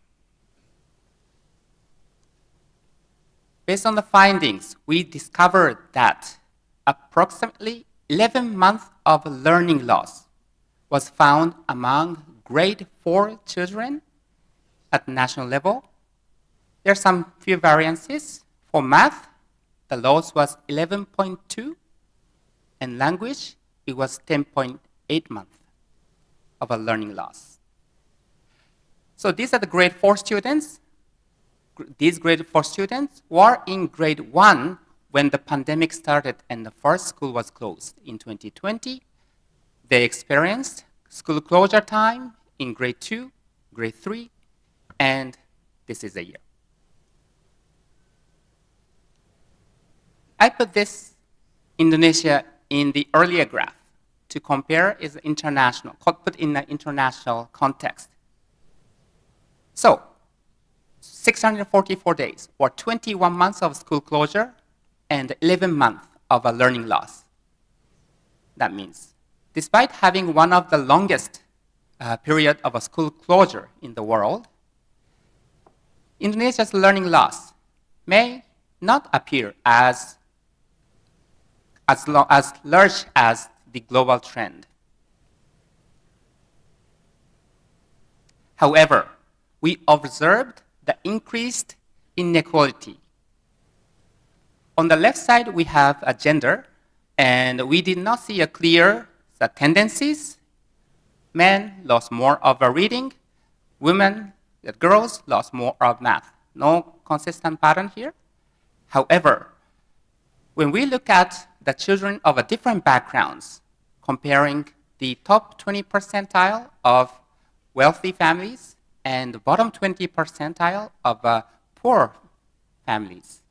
Speaker 9: Based on the findings, we discovered that approximately 11 months of learning loss was found among grade 4 children at national level. There are some few variances. For math, the loss was 11.2, and language, it was 10.8 months of a learning loss. So these are the grade 4 students. These grade 4 students were in grade 1 when the pandemic started and the first school was closed in 2020. They experienced school closure time in grade 2, grade 3, and this is a year. I put this Indonesia in the earlier graph to compare is international, put in the international context. So, 644 days, or 21 months of school closure, and 11 months of a learning loss. That means, despite having one of the longest period of a school closure in the world, Indonesia's learning loss may not appear as large as the global trend. However, we observed the increased inequality. On the left side, we have a gender, and we did not see a clear tendencies. Men lost more of a reading, women, girls lost more of math. No consistent pattern here. However, when we look at the children of different backgrounds, comparing the top 20 percentile of wealthy families and the bottom 20 percentile of poor families,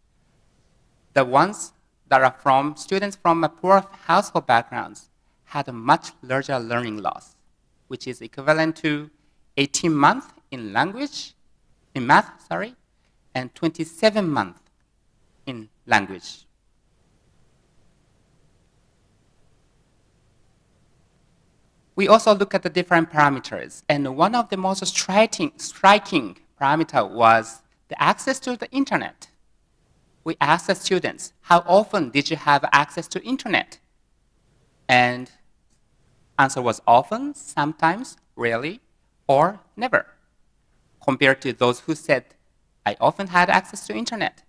Speaker 9: the ones that are from students from poor household backgrounds had a much larger learning loss, which is equivalent to 18 months in math, and 27 months in language. We also look at the different parameters, and one of the most striking parameter was the access to the internet. We asked the students, how often did you have access to internet? And answer was often, sometimes, rarely, or never, compared to those who said, I often had access to internet.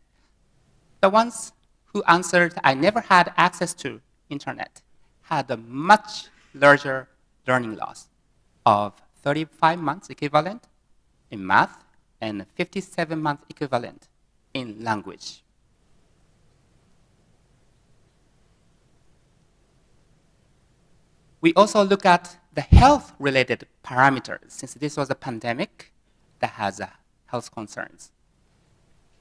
Speaker 9: The ones who answered, I never had access to internet, had a much larger learning loss of 35 months equivalent in math and 57 months equivalent in language. We also look at the health-related parameters, since this was a pandemic that has health concerns.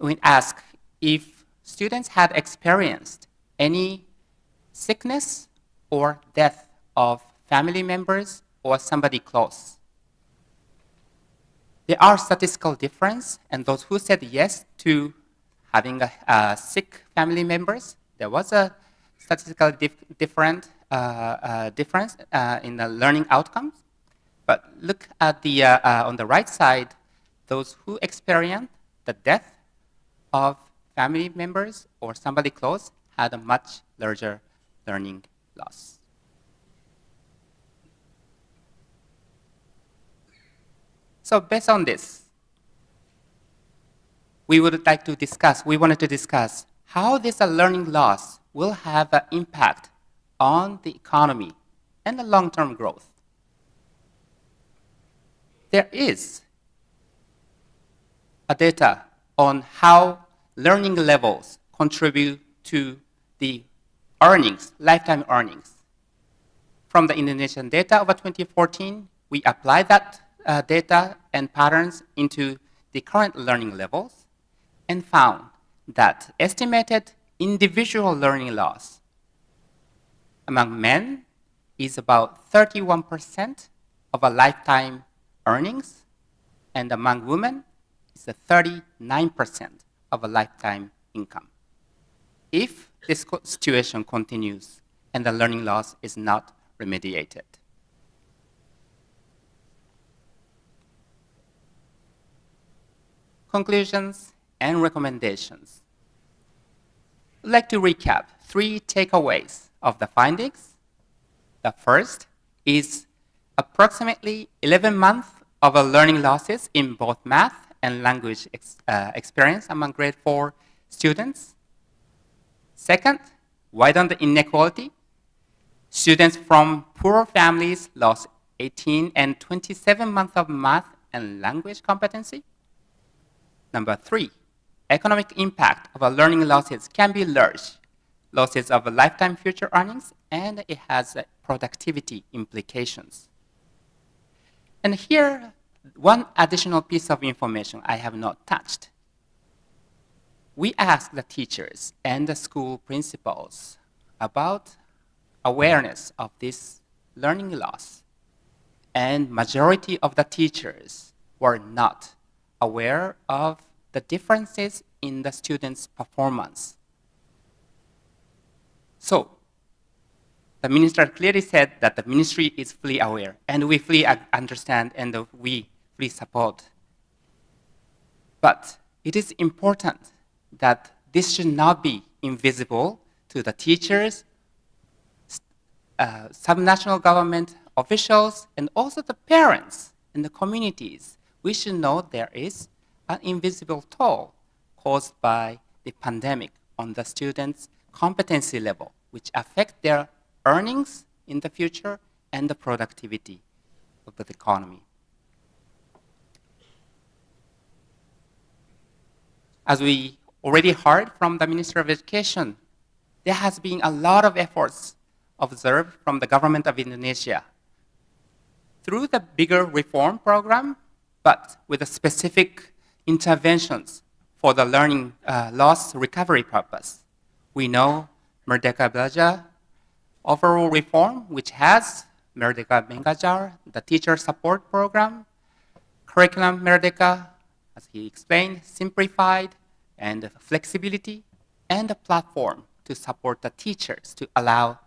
Speaker 9: We ask if students had experienced any sickness or death of family members or somebody close. There are statistical difference, and those who said yes to having sick family members, there was a statistical difference in the learning outcomes. But look at the on the right side, those who experienced the death of family members or somebody close had a much larger learning loss. So based on this, we wanted to discuss how this learning loss will have an impact on the economy and the long-term growth. There is a data on how learning levels contribute to the earnings, lifetime earnings. From the Indonesian data over 2014, we applied that data and patterns into the current learning levels and found that estimated individual learning loss among men is about 31% of a lifetime earnings, and among women is 39% of a lifetime income. If this situation continues and the learning loss is not remediated. Conclusions and recommendations. I'd like to recap 3 takeaways of the findings. The first is approximately 11 months of learning losses in both math and language experience among grade 4 students. Second, widen the inequality. Students from poor families lost 18 and 27 months of math and language competency. Number 3, economic impact of learning losses can be large. Losses of lifetime future earnings, and it has productivity implications. And here, one additional piece of information I have not touched. We asked the teachers and the school principals about awareness of this learning loss. And majority of the teachers were not aware of the differences in the students' performance. So, the minister clearly said that the ministry is fully aware, and we fully understand and we fully support. But it is important that this should not be invisible to the teachers, subnational government officials, and also the parents and the communities. We should know there is an invisible toll caused by the pandemic on the students' competency level, which affect their earnings in the future and the productivity of the economy. As we already heard from the Minister of Education, there has been a lot of efforts observed from the government of Indonesia through the bigger reform program, but with the specific interventions for the learning loss recovery purpose. We know Merdeka Belajar overall reform, which has Merdeka Mengajar, the teacher support program, curriculum Merdeka, as he explained, simplified, and flexibility, and a platform to support the teachers to allow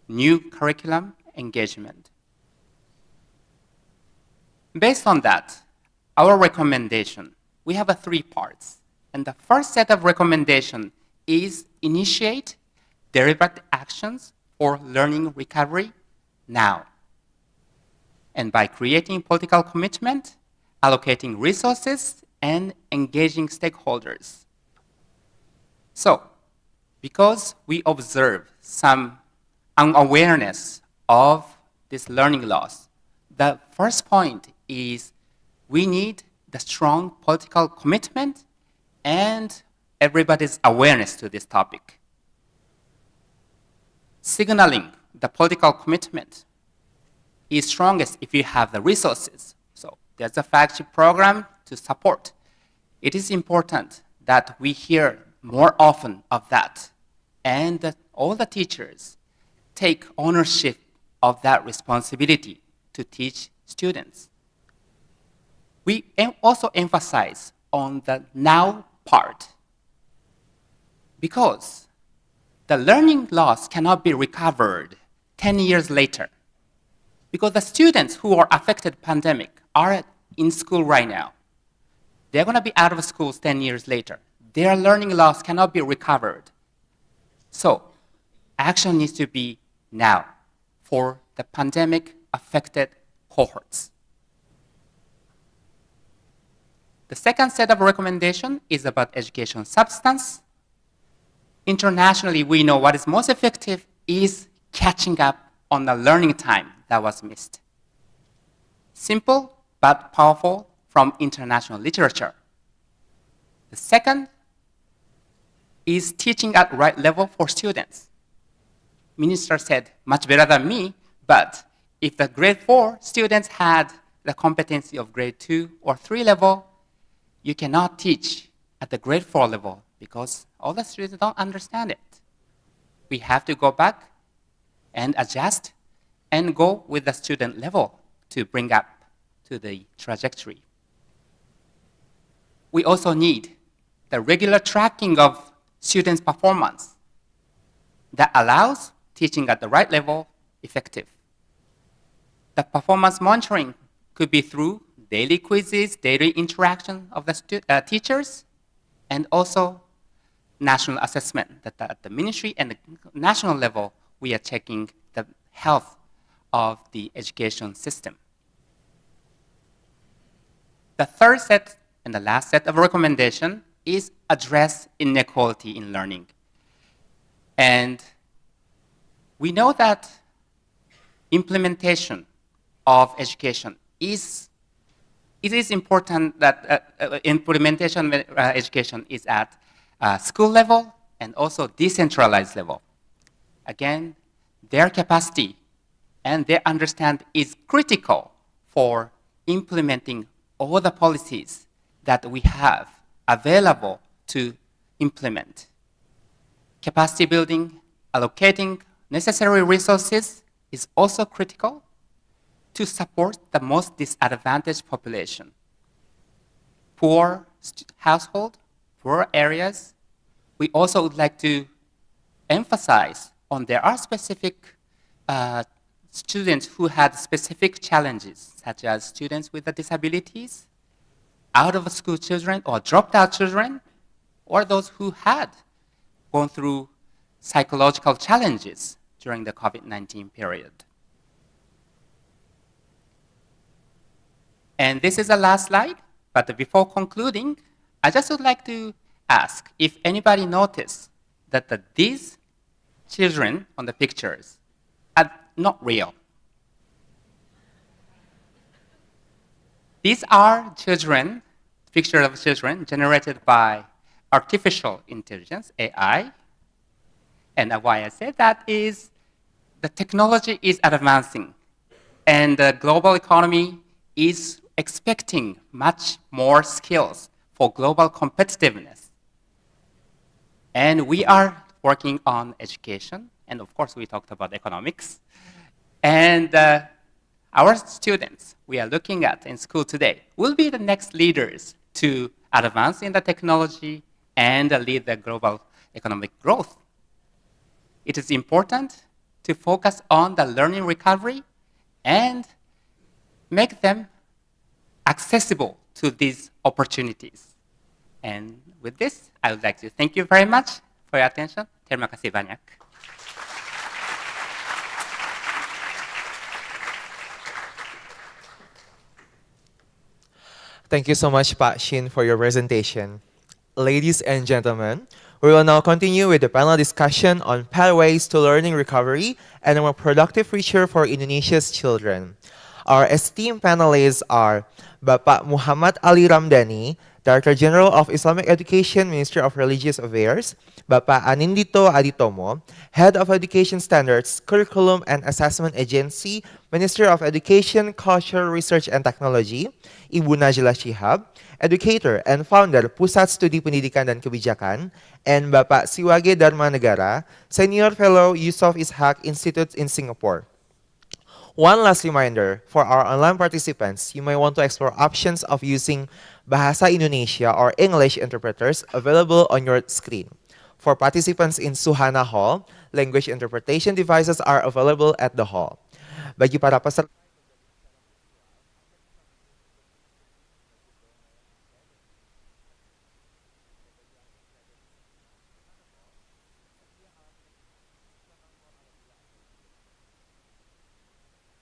Speaker 9: new curriculum engagement. Based on that, our recommendation, we have 3 parts. And the first set of recommendation is initiate deliberate actions for learning recovery now. And by creating political commitment, allocating resources, and engaging stakeholders. So, because we observe some unawareness of this learning loss, the first point is we need the strong political commitment and everybody's awareness to this topic. Signaling the political commitment is strongest if you have the resources. So there's a flagship program to support. It is important that we hear more often of that, and that all the teachers take ownership of that responsibility to teach students. We also emphasize on the now part, because the learning loss cannot be recovered 10 years later. Because the students who are affected by pandemic are in school right now. They're going to be out of school 10 years later. Their learning loss cannot be recovered. So action needs to be now for the pandemic affected cohorts. The second set of recommendation is about education substance. Internationally, we know what is most effective is catching up on the learning time that was missed. Simple but powerful from international literature. The second is teaching at right level for students. Minister said much better than me, but if the grade 4 students had the competency of grade 2 or 3 level, you cannot teach at the grade 4 level because all the students don't understand it. We have to go back and adjust and go with the student level to bring up to the trajectory. We also need the regular tracking of students' performance that allows teaching at the right level effective. The performance monitoring could be through daily quizzes, daily interaction of the teachers, and also national assessment that at the ministry and the national level, we are checking the health of the education system. The third set and the last set of recommendation is address inequality in learning. And we know that implementation of education it is important that implementation education is at school level and also decentralized level. Again, their capacity and their understanding is critical for implementing all the policies that we have available to implement. Capacity building, allocating necessary resources is also critical to support the most disadvantaged population. Poor household, poor areas. We also would like to emphasize on there are specific students who had specific challenges, such as students with disabilities, out-of-school children or dropped-out children, or those who had gone through psychological challenges during the COVID-19 period. And this is the last slide, but before concluding, I just would like to ask if anybody noticed that these children on the pictures are not real. These are children, pictures of children generated by artificial intelligence, AI. And why I say that is the technology is advancing and the global economy is expecting much more skills for global competitiveness. And we are working on education, and of course we talked about economics. And our students we are looking at in school today will be the next leaders to advance in the technology and lead the global economic growth. It is important to focus on the learning recovery and make them accessible to these opportunities. And with this, I would like to thank you very much for your attention. Terima kasih banyak.
Speaker 1: Thank you so much, Pak Shin, for your presentation. Ladies and gentlemen, we will now continue with the panel discussion on pathways to learning recovery and a more productive future for Indonesia's children. Our esteemed panelists are Bapak Muhammad Ali Ramdhani, Director General of Islamic Education, Ministry of Religious Affairs, Bapak Anindito Aditomo, Head of Education Standards, Curriculum and Assessment Agency, Ministry of Education, Culture, Research and Technology, Ibu Najla Shihab, Educator and Founder Pusat Studi Pendidikan dan Kebijakan, and Bapak Siwage Dharma Negara, Senior Fellow Yusof Ishak Institute in Singapore. One last reminder, for our online participants, you may want to explore options of using Bahasa Indonesia or English interpreters available on your screen. For participants in Suhana Hall, language interpretation devices are available at the hall. Bagi para peserta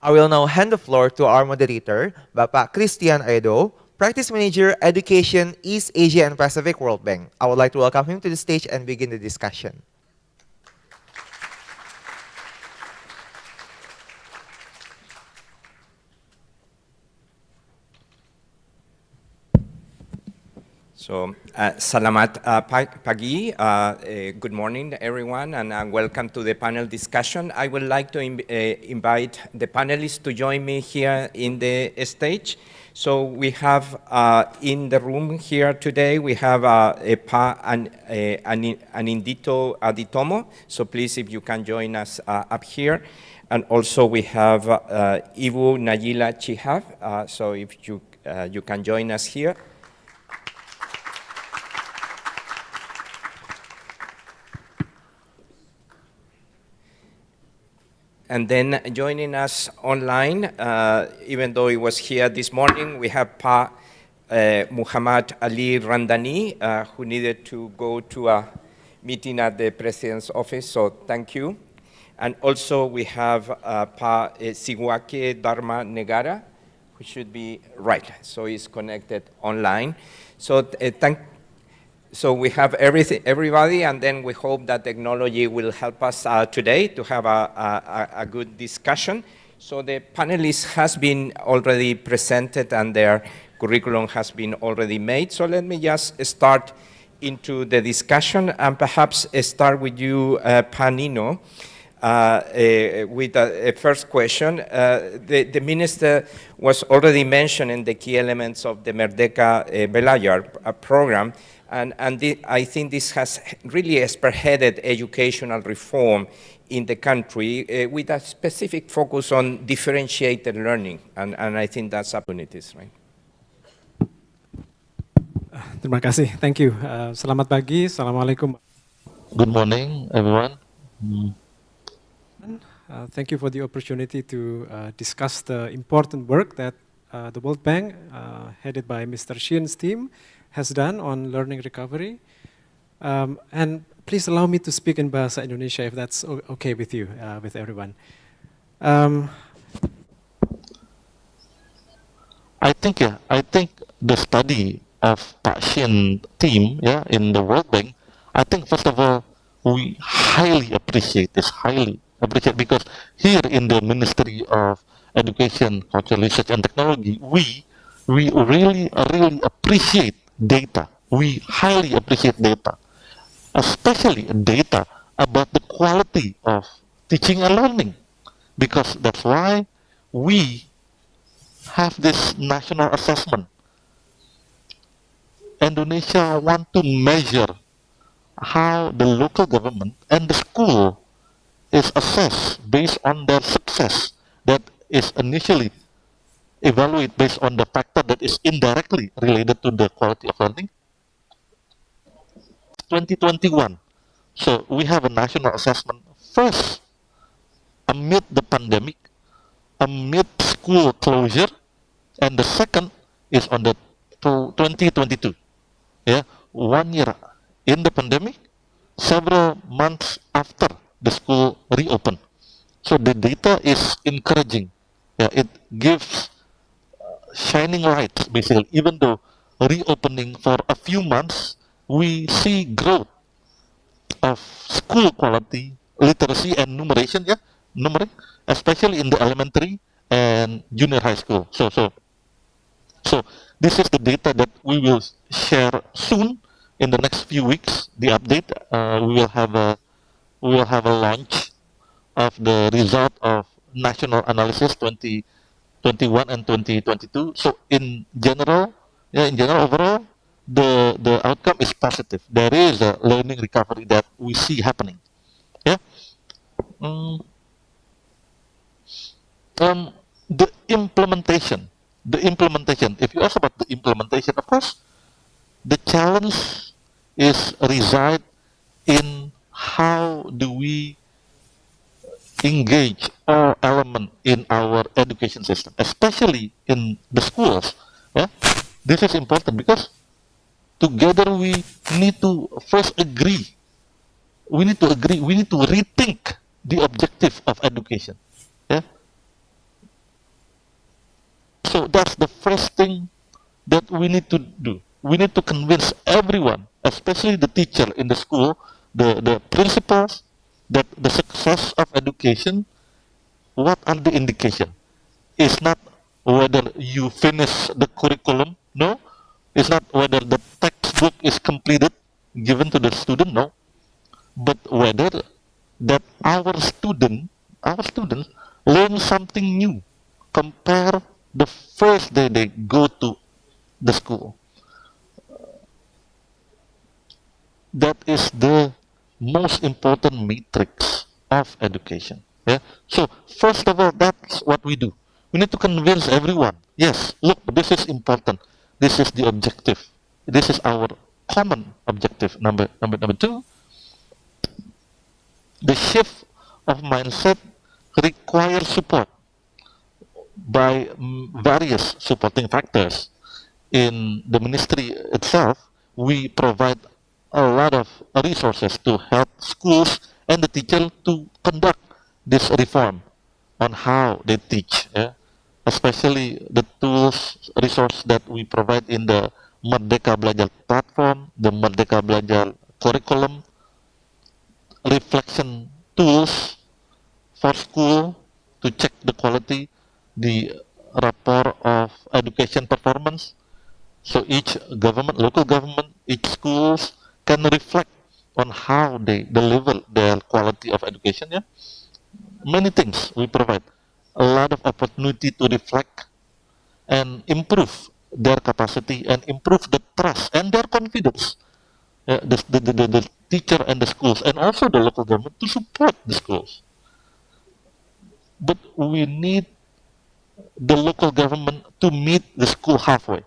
Speaker 1: I will now hand the floor to our moderator, Bapak Christian Edo, Practice Manager, Education, East Asia and Pacific World Bank. I would like to welcome him to the stage and begin the discussion.
Speaker 10: So, salamat pagi, good morning everyone, and welcome to the panel discussion. I would like to invite the panelists to join me here in the stage. So we have in the room here today, we have Anindito Aditomo, so please if you can join us up here. And also we have Ibu Najila Chihab, so if you can join us here. And then joining us online, even though he was here this morning, we have Pa Muhammad Ali Randani, who needed to go to a meeting at the President's office, so thank you. And also we have Pa Siwake Dharma Negara, who should be right, so he's connected online. So So we have everybody, and then we hope that technology will help us today to have a good discussion. So the panelists has been already presented and their curriculum has been already made. So let me just start into the discussion and perhaps start with you, Panino, with a first question. The minister was already mentioning the key elements of the Merdeka Belayar program. And I think this has really spearheaded educational reform in the country with a specific focus on differentiated learning. And I think that's opportunities, right?
Speaker 11: Terima kasih. Thank you. Selamat pagi. Assalamualaikum.
Speaker 7: Good morning, everyone.
Speaker 11: Thank you for the opportunity to discuss the important work that the World Bank, headed by Mr. Shin's team, has done on learning recovery. And please allow me to speak in Bahasa Indonesia if that's okay with you, with everyone.
Speaker 7: I think the study of Pak Shin team, in the World Bank, I think first of all we highly appreciate because here in the Ministry of Education, Culture, Research and Technology, we really appreciate data. We highly appreciate data, especially data about the quality of teaching and learning, because that's why we have this national assessment. Indonesia want to measure how the local government and the school is assessed based on their success that is initially evaluate based on the factor that is indirectly related to the quality of learning. 2021. So we have a national assessment first amid the pandemic, amid school closure, and the second is on the 2022. 1 year in the pandemic, several months after the school reopened. So the data is encouraging. It gives shining light, basically. Even though reopening for a few months, we see growth of school quality, literacy, and numeration, numbering, especially in the elementary and junior high school. So this is the data that we will share soon in the next few weeks. The update, we will have a launch of the result of national analysis 2021 and 2022. So in general, overall, the outcome is positive. There is a learning recovery that we see happening. Yeah. Mm, um, the implementation. If you ask about the implementation, of course, the challenge is reside in how do we engage all element in our education system, especially in the schools. Yeah, this is important because together we need to first agree. We need to agree. We need to rethink the objective of education. Yeah. So that's the first thing that we need to do. We need to convince everyone, especially the teacher in the school, the principals, that the success of education, what are the indication? It's not whether you finish the curriculum, no. It's not whether the textbook is completed, given to the student, no. But whether that our students learn something new, compare the first day they go to the school. That is the most important matrix of education. Yeah. So first of all, that's what we do. We need to convince everyone. Yes, look, this is important. This is the objective. This is our common objective. Number two, the shift of mindset requires support by various supporting factors. In the ministry itself, we provide a lot of resources to help schools and the teacher to conduct this reform on how they teach, yeah? Especially the tools, resource that we provide in the Merdeka Belajar platform, the Merdeka Belajar curriculum, reflection tools for school to check the quality, the rapport of education performance. So each government, local government, each schools can reflect on how they deliver their quality of education. Yeah, many things we provide, a lot of opportunity to reflect and improve their capacity and improve the trust and their confidence. The teacher and the schools and also the local government to support the schools. But we need the local government to meet the school halfway.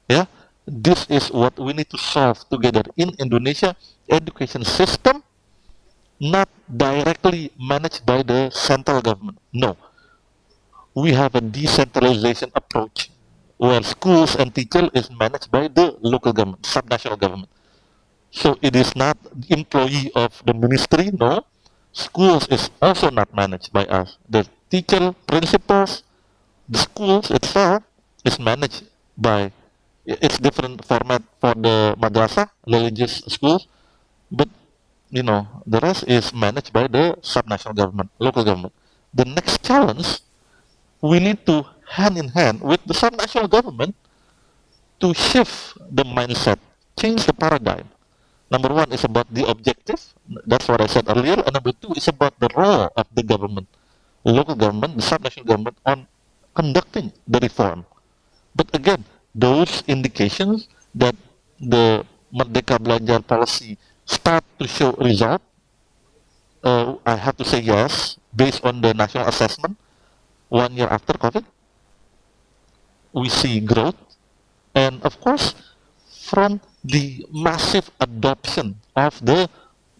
Speaker 7: Yeah, this is what we need to solve together in Indonesia education system, not directly managed by the central government. No, we have a decentralization approach where schools and teacher is managed by the local government, subnational government. So it is not employee of the ministry. No, schools is also not managed by us. The teacher, principals, the schools itself is managed by, it's different format for the madrasah, religious schools, but the rest is managed by the subnational government, local government. The next challenge, we need to hand in hand with the subnational government to shift the mindset, change the paradigm. Number one is about the objective. That's what I said earlier. And number two is about the role of the government, local government, the subnational government on conducting the reform. But again, those indications that the Merdeka Belajar policy start to show result, I have to say yes, based on the national assessment, 1 year after COVID, we see growth. And of course, from the massive adoption of the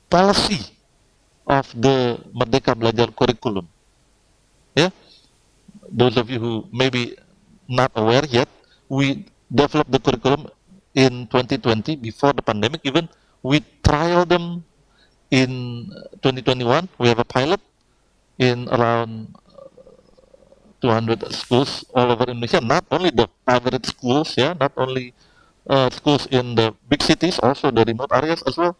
Speaker 7: policy of the Merdeka Belajar curriculum. Yeah, those of you who maybe not aware yet, we developed the curriculum in 2020 before the pandemic. Even we trial them in 2021. We have a pilot in around 200 schools all over Indonesia. Not only the average schools, yeah, not only schools in the big cities, also the remote areas as well.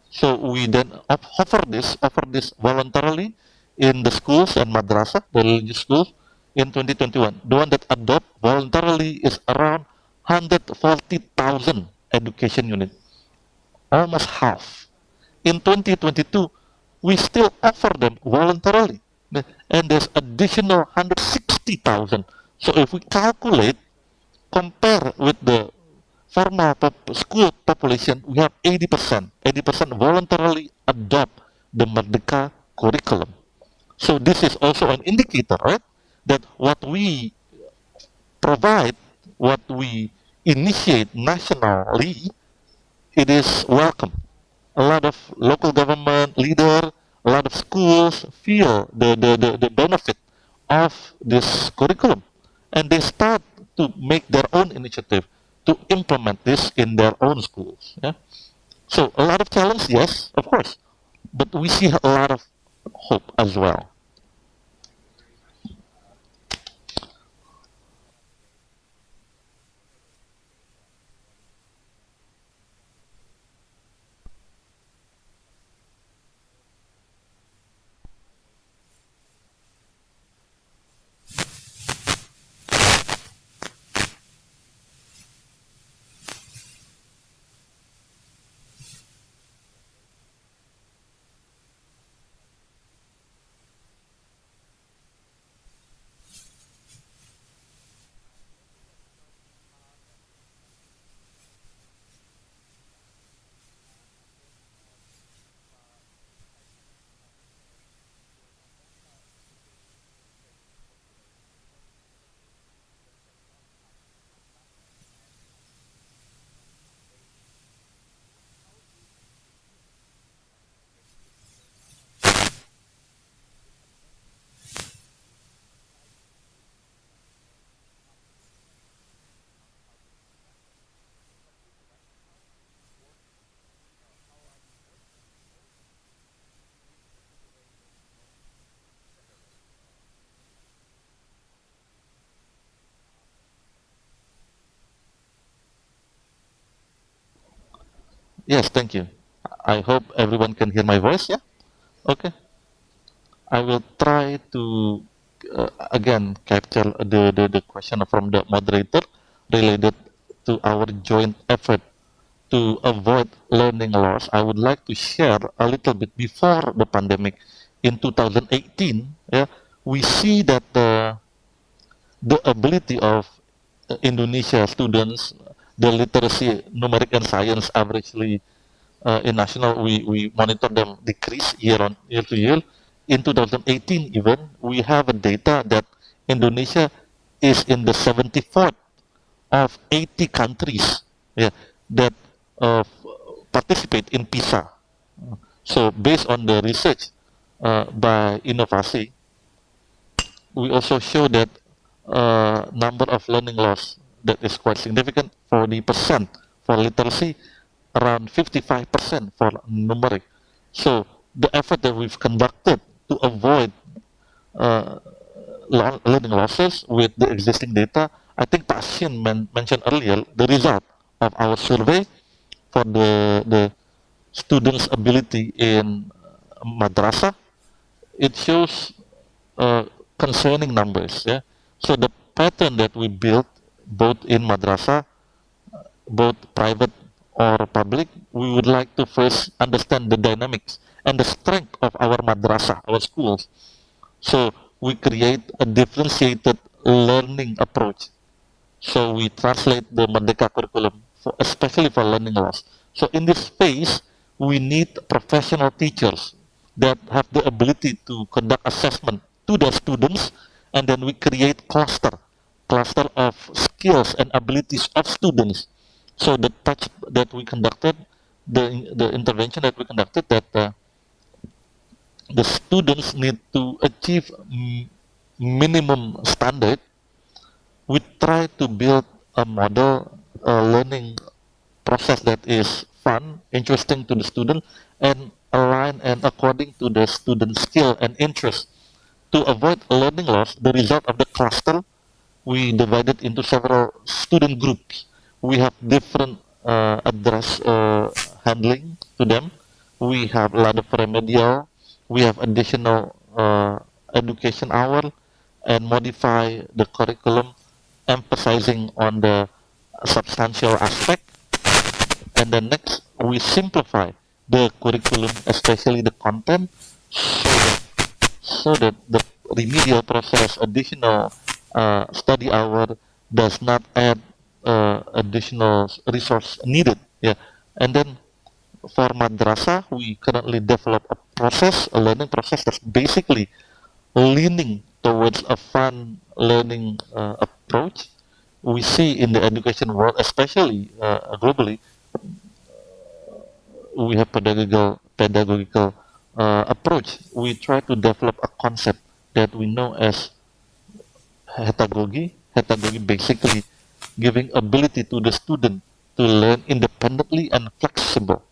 Speaker 7: So we then offer this voluntarily in the schools and madrasah, the religious schools, in 2021. The one that adopt voluntarily is around 140,000 education units, almost half. In 2022, we still offer them voluntarily, and there's additional 160,000. So if we calculate, compare with the formal school population, we have 80%. 80% voluntarily adopt the Merdeka curriculum. So this is also an indicator, right? That what we provide, what we initiate nationally, it is welcome. A lot of local government leader, a lot of schools feel the benefit of this curriculum. And they start to make their own initiative to implement this in their own schools. Yeah? So a lot of challenge, yes, of course. But we see a lot of hope as well. Yes, thank you. I hope everyone can hear my voice, yeah? Okay. I will try to again capture the question from the moderator related to our joint effort to avoid learning loss. I would like to share a little bit before the pandemic in 2018. Yeah, we see that the ability of Indonesia students, the literacy, numeric and science averagely in national, we monitor them decrease year to year. In 2018 even, we have a data that Indonesia is in the 74th of 80 countries, yeah, that participate in PISA. So based on the research by Innovasi, we also show that number of learning loss that is quite significant, 40% for literacy, around 55% for numeric. So the effort that we've conducted to avoid uh, learning losses with the existing data, I think Pak Shin mentioned earlier the result of our survey for the students' ability in madrasah. It shows concerning numbers. Yeah. So the pattern that we built both in madrasah, both private or public, we would like to first understand the dynamics and the strength of our madrasah, our schools. So we create a differentiated learning approach. So we translate the Merdeka curriculum, especially for learning loss. So in this phase, we need professional teachers that have the ability to conduct assessment to the students, and then we create cluster of skills and abilities of students. So the touch that we conducted, the intervention that we conducted, that the students need to achieve minimum standard. We try to build a model learning process that is fun, interesting to the student, and align and according to the student skill and interest. To avoid learning loss, the result of the cluster, we divided into several student groups. We have different address handling to them. We have a lot of remedial. We have additional education hour. and modify the curriculum, emphasizing on the substantial aspect. And then next, we simplify the curriculum, especially the content, so that the remedial process, additional study hour, does not add additional resource needed. Yeah, and then for madrasah, we currently develop a learning process that's basically leaning towards a fun learning approach. We see in the education world, especially globally, we have pedagogical approach. We try to develop a concept that we know as pedagogy. Pedagogy basically giving ability to the student to learn independently and flexible.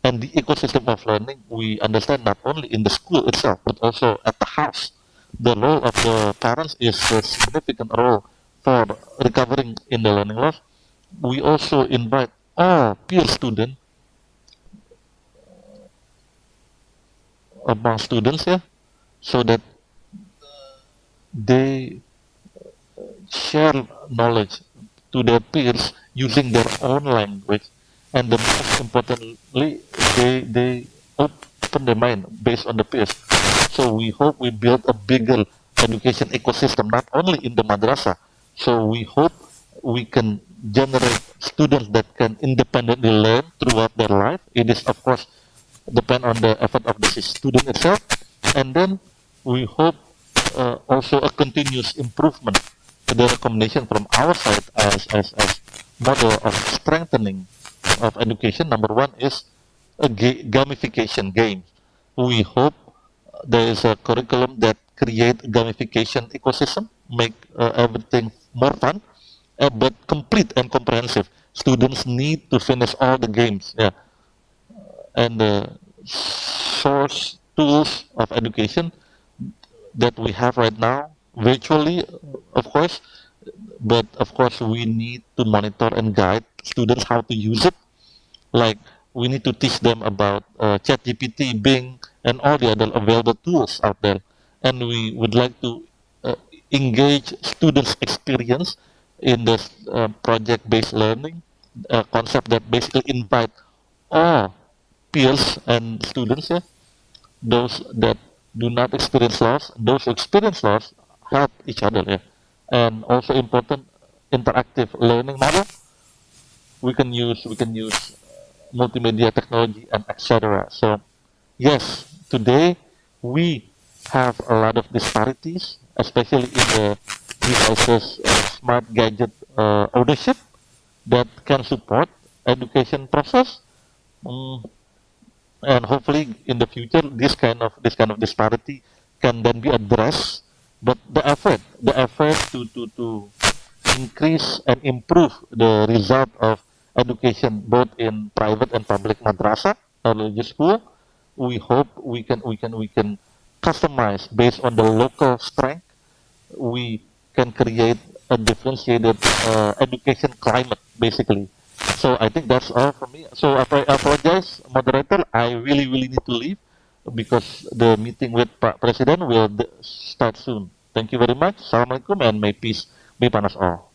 Speaker 7: And the ecosystem of learning we understand not only in the school itself but also at the house. The role of the parents is a significant role for recovering in the learning loss. We also invite all peer students among students here so that they share knowledge to their peers using their own language, and the most importantly, they open their mind based on the peers. So we hope we build a bigger education ecosystem, not only in the madrasa. So we hope we can generate students that can independently learn throughout their life. It is, of course, depend on the effort of the student itself, and then we hope also a continuous improvement. The recommendation from our side as model of strengthening of education, number one is a gamification game. We hope there is a curriculum that create gamification ecosystem, make everything more fun, but complete and comprehensive. Students need to finish all the games. Yeah, and the source tools of education that we have right now virtually, of course, but of course we need to monitor and guide students how to use it. Like, we need to teach them about ChatGPT, Bing, and all the other available tools out there, and we would like to uh, engage students experience in this project-based learning concept that basically invite all peers and students, yeah, those that do not experience loss, those who experience loss, help each other. Yeah. And also important, interactive learning model. We can use multimedia technology and etc. So yes, today we have a lot of disparities, especially in the devices smart gadget ownership that can support education process. Mm, and hopefully in the future this kind of disparity can then be addressed, but the effort to increase and improve the result of education both in private and public madrasa or religious school, we hope we can customize based on the local strength. We can create a differentiated education climate, basically. So I think that's all from me. So I apologize, moderator. I really need to leave because the meeting with President will start soon. Thank you very much. Assalamualaikum and may peace be upon us all.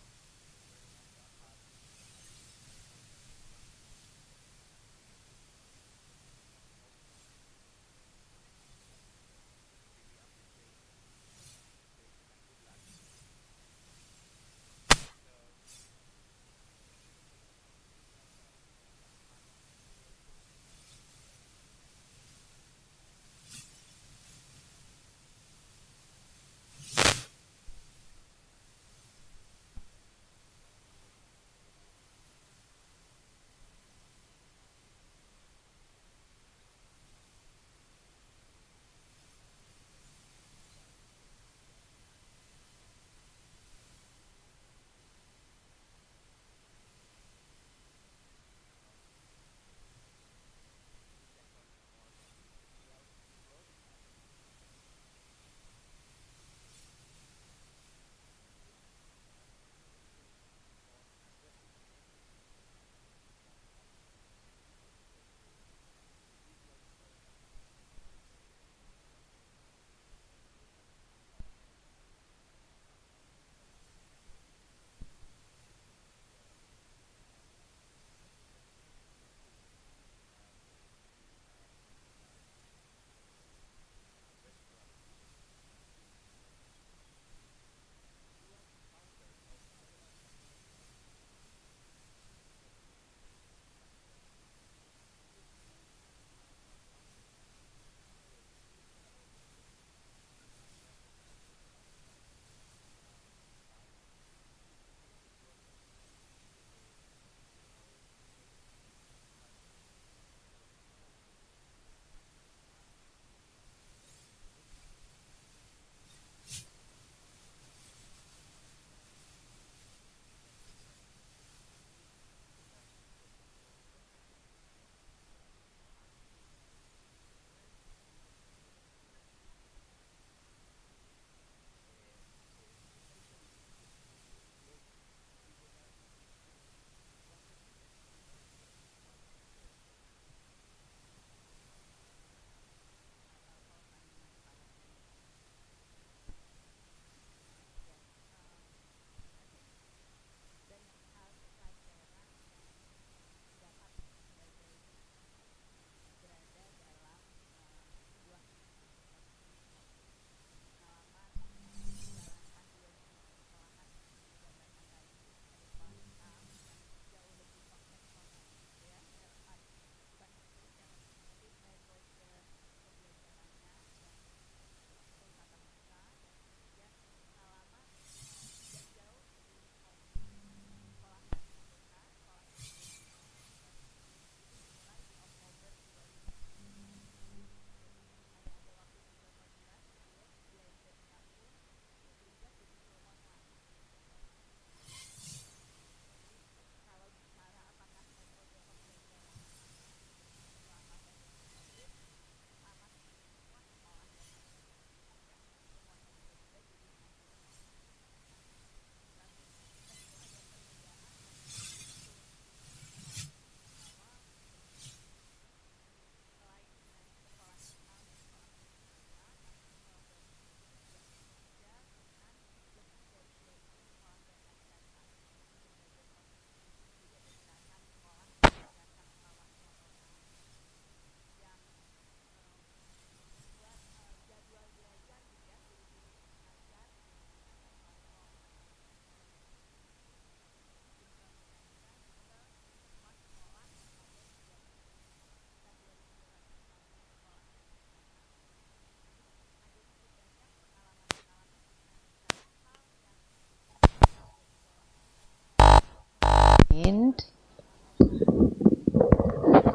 Speaker 4: And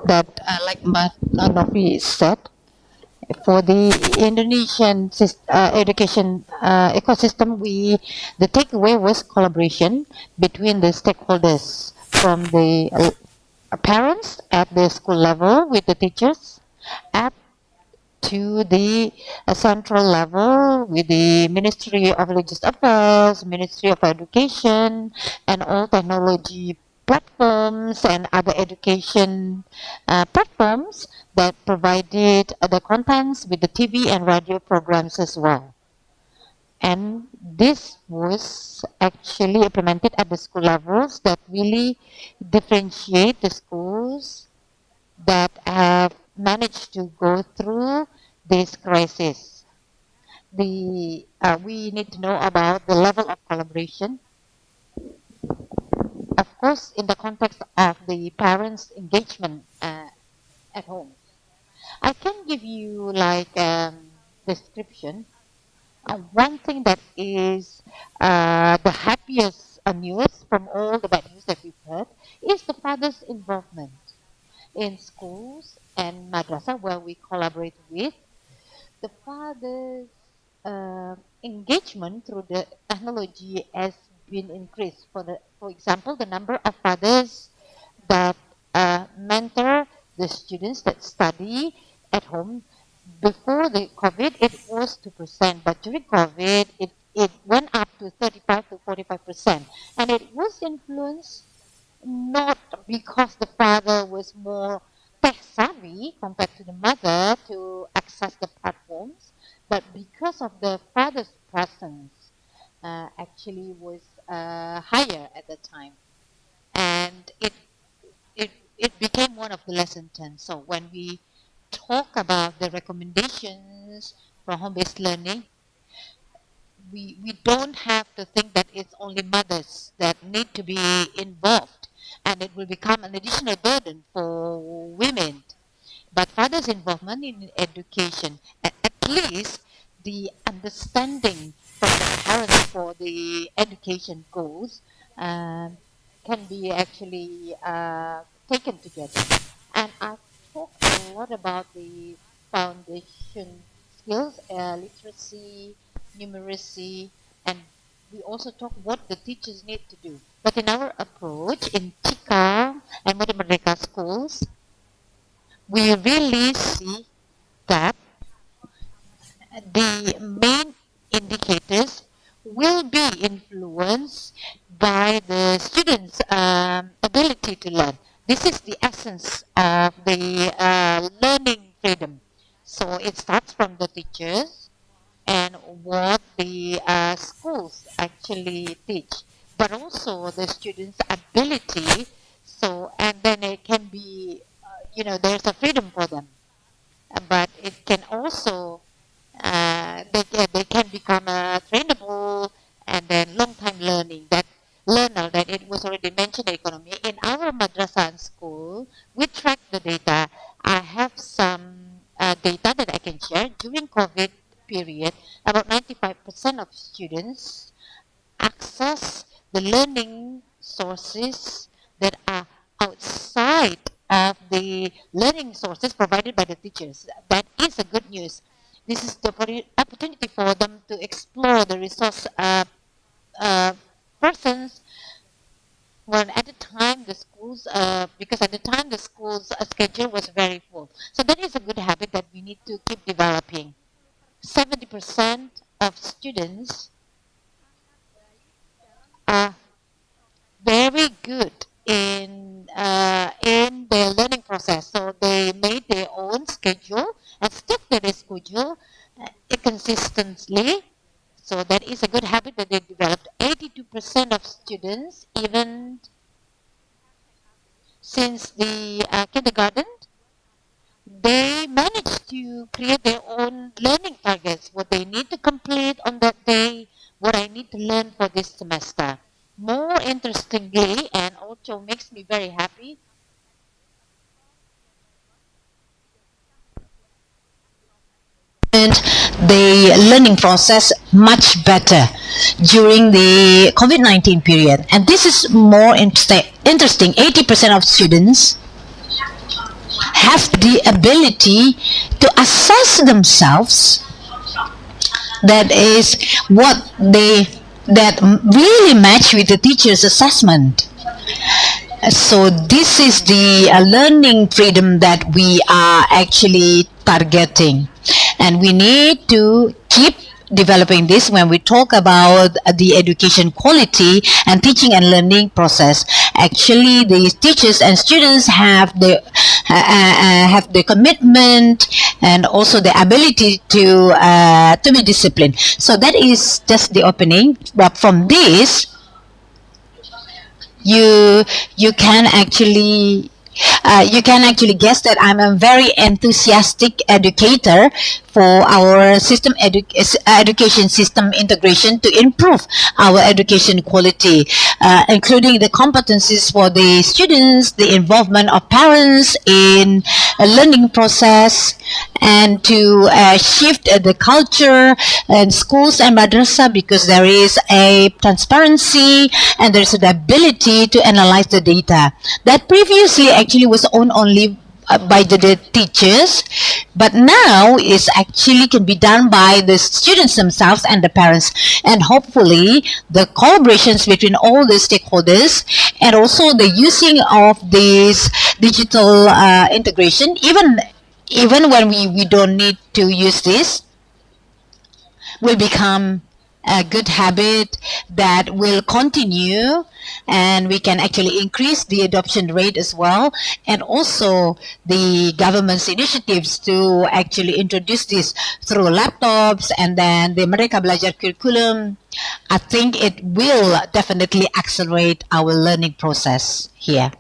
Speaker 4: that, like Novi said, for the Indonesian education ecosystem, the takeaway was collaboration between the stakeholders, from the parents at the school level with the teachers, up to the central level with the Ministry of Religious Affairs, Ministry of Education, and all technology platforms and other education platforms that provided the contents with the TV and radio programs as well. And this was actually implemented at the school levels that really differentiate the schools that have managed to go through this crisis. We need to know about the level of collaboration, of course, in the context of the parents' engagement at home. I can give you like description. One thing that is the happiest news from all the bad news that we've heard is the father's involvement in schools and madrasa where we collaborate with. The father's engagement through the technology has been increased. For example, the number of fathers that mentor the students that study at home. Before the COVID, it was 2%, but during COVID, it went up to 35 to 45%. And it was influenced not because the father was more tech savvy compared to the mother to access the platforms, but because of the father's presence actually was higher at the time. And it became one of the lesson 10. So when we talk about the recommendations for home-based learning, we don't have to think that it's only mothers that need to be involved and it will become an additional burden for women. But fathers' involvement in education, at least the understanding from the parents for the education goals, can be actually taken together. And I've talked a lot about the foundation skills, literacy, numeracy, and we also talk what the teachers need to do. But in our approach in Chika and Muda Merdeka schools, we really see that the main indicators will be influenced by the students' ability to learn. This is the essence of the learning freedom. So it starts from the teachers and what the schools actually teach, but also the students' ability. So, and then it can be, there's a freedom for them, but it can also they can become trainable and then long time learner that it was already mentioned in economy. In our madrasa and school, we track the data. I have some data that I can share. During COVID period, about 95% of students access the learning sources that are outside of the learning sources provided by the teachers. That is a good news. This is the opportunity for them to explore the resource uh, persons when at the time the schools, because at the time the schools schedule was very full. So that is a good habit that we need to keep developing. 70% of students are very good in their learning process. So they made their own schedule and stick to their schedule consistently. So that is a good habit that they developed. 82% of students, even since the kindergarten, they managed to create their own learning targets, what they need to complete on that day, what I need to learn for this semester. More interestingly, and also makes me very happy, and the learning process much better during the COVID-19 period. And this is more
Speaker 2: interesting, 80% of students have the ability to assess themselves. That is what they that really match with the teacher's assessment. So this is the learning freedom that we are actually targeting, and we need to keep developing this when we talk about the education quality and teaching and learning process. Actually, the teachers and students have the commitment and also the ability to be disciplined. So that is just the opening. But from this, you you can actually you can actually guess that I'm a very enthusiastic educator for our education system integration to improve our education quality, including the competencies for the students, the involvement of parents in a learning process, and to shift the culture in schools and madrasa, because there is a transparency and there's the ability to analyze the data that previously actually was owned only by the teachers, but now is actually can be done by the students themselves and the parents, and hopefully the collaborations between all the stakeholders and also the using of this digital integration, even when we don't need to use this, will become a good habit that will continue, and we can actually increase the adoption rate as well, and also the government's initiatives to actually introduce this through laptops and then the Merdeka Belajar curriculum. I think it will definitely accelerate our learning process here.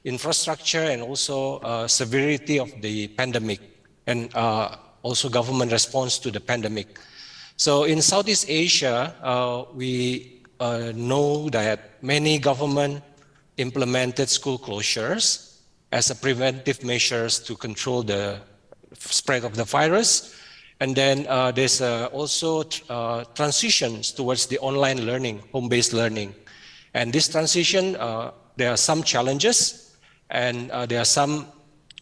Speaker 12: infrastructure and also severity of the pandemic, and also government response to the pandemic. So in Southeast Asia, we know that many government implemented school closures as a preventive measures to control the spread of the virus. And then there's also transitions towards the online learning, home-based learning. And this transition there are some challenges, and there are some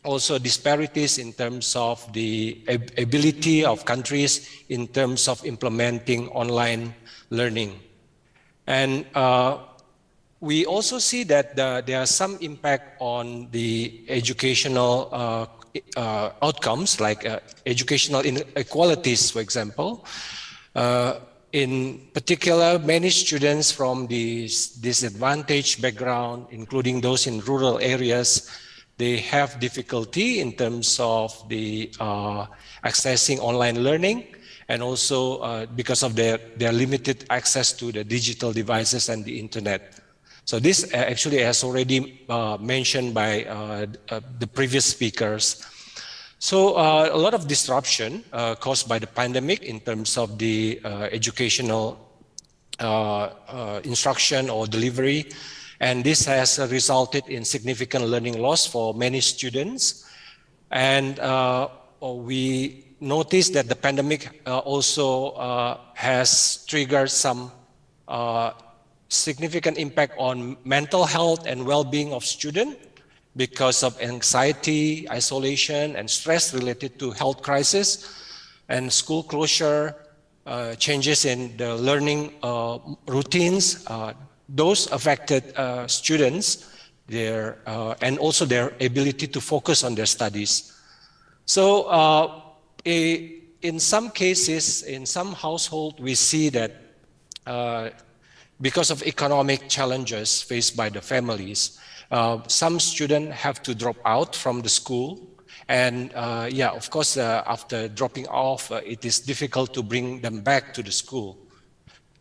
Speaker 12: also disparities in terms of the ability of countries in terms of implementing online learning. And we also see that there are some impact on the educational outcomes, like educational inequalities, for example. In particular, many students from this disadvantaged background, including those in rural areas, they have difficulty in terms of the accessing online learning, and also because of their limited access to the digital devices and the internet. So this actually has already mentioned by the previous speakers. So a lot of disruption caused by the pandemic in terms of the educational instruction or delivery. And this has resulted in significant learning loss for many students. And we noticed that the pandemic also has triggered some significant impact on mental health and well-being of students because of anxiety, isolation, and stress related to health crisis and school closure, changes in the learning routines. Those affected students, and also their ability to focus on their studies. So in some cases, in some households, we see that because of economic challenges faced by the families, some students have to drop out from the school. And yeah, of course, after dropping off, it is difficult to bring them back to the school.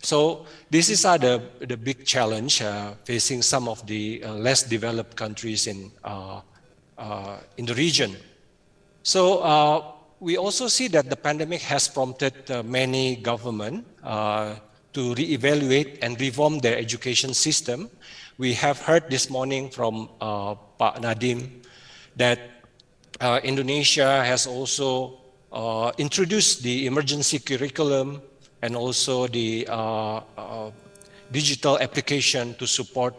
Speaker 12: So this is the big challenge facing some of the less developed countries in the region. So we also see that the pandemic has prompted many governments to reevaluate and reform their education system. We have heard this morning from Pak Nadim that Indonesia has also introduced the emergency curriculum and also the digital application to support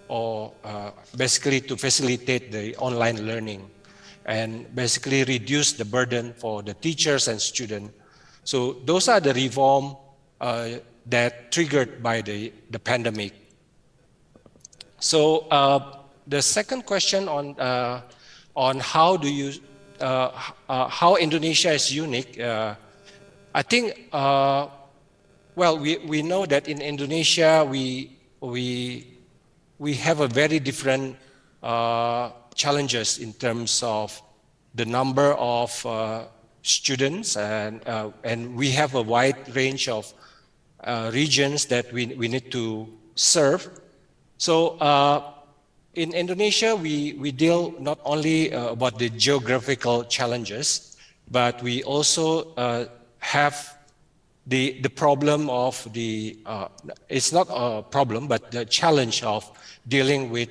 Speaker 12: or basically to facilitate the online learning and basically reduce the burden for the teachers and students. So those are the reform that triggered by the pandemic. So the second question on how do you how Indonesia is unique, I think well we know that in Indonesia we have a very different challenges in terms of the number of students, and we have a wide range of regions that we need to serve. So in Indonesia, we deal not only about the geographical challenges, but we also have the problem of the, it's not a problem, but the challenge of dealing with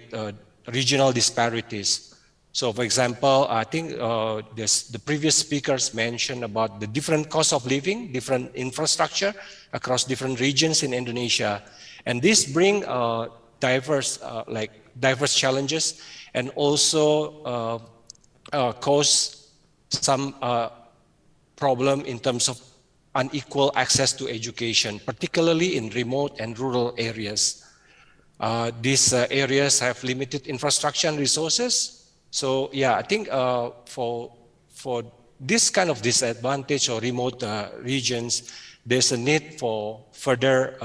Speaker 12: regional disparities. So for example, I think the previous speakers mentioned about the different cost of living, different infrastructure across different regions in Indonesia. And this bring diverse challenges, and also cause some problem in terms of unequal access to education, particularly in remote and rural areas. These areas have limited infrastructure and resources. So yeah, I think for this kind of disadvantage or remote regions, there's a need for further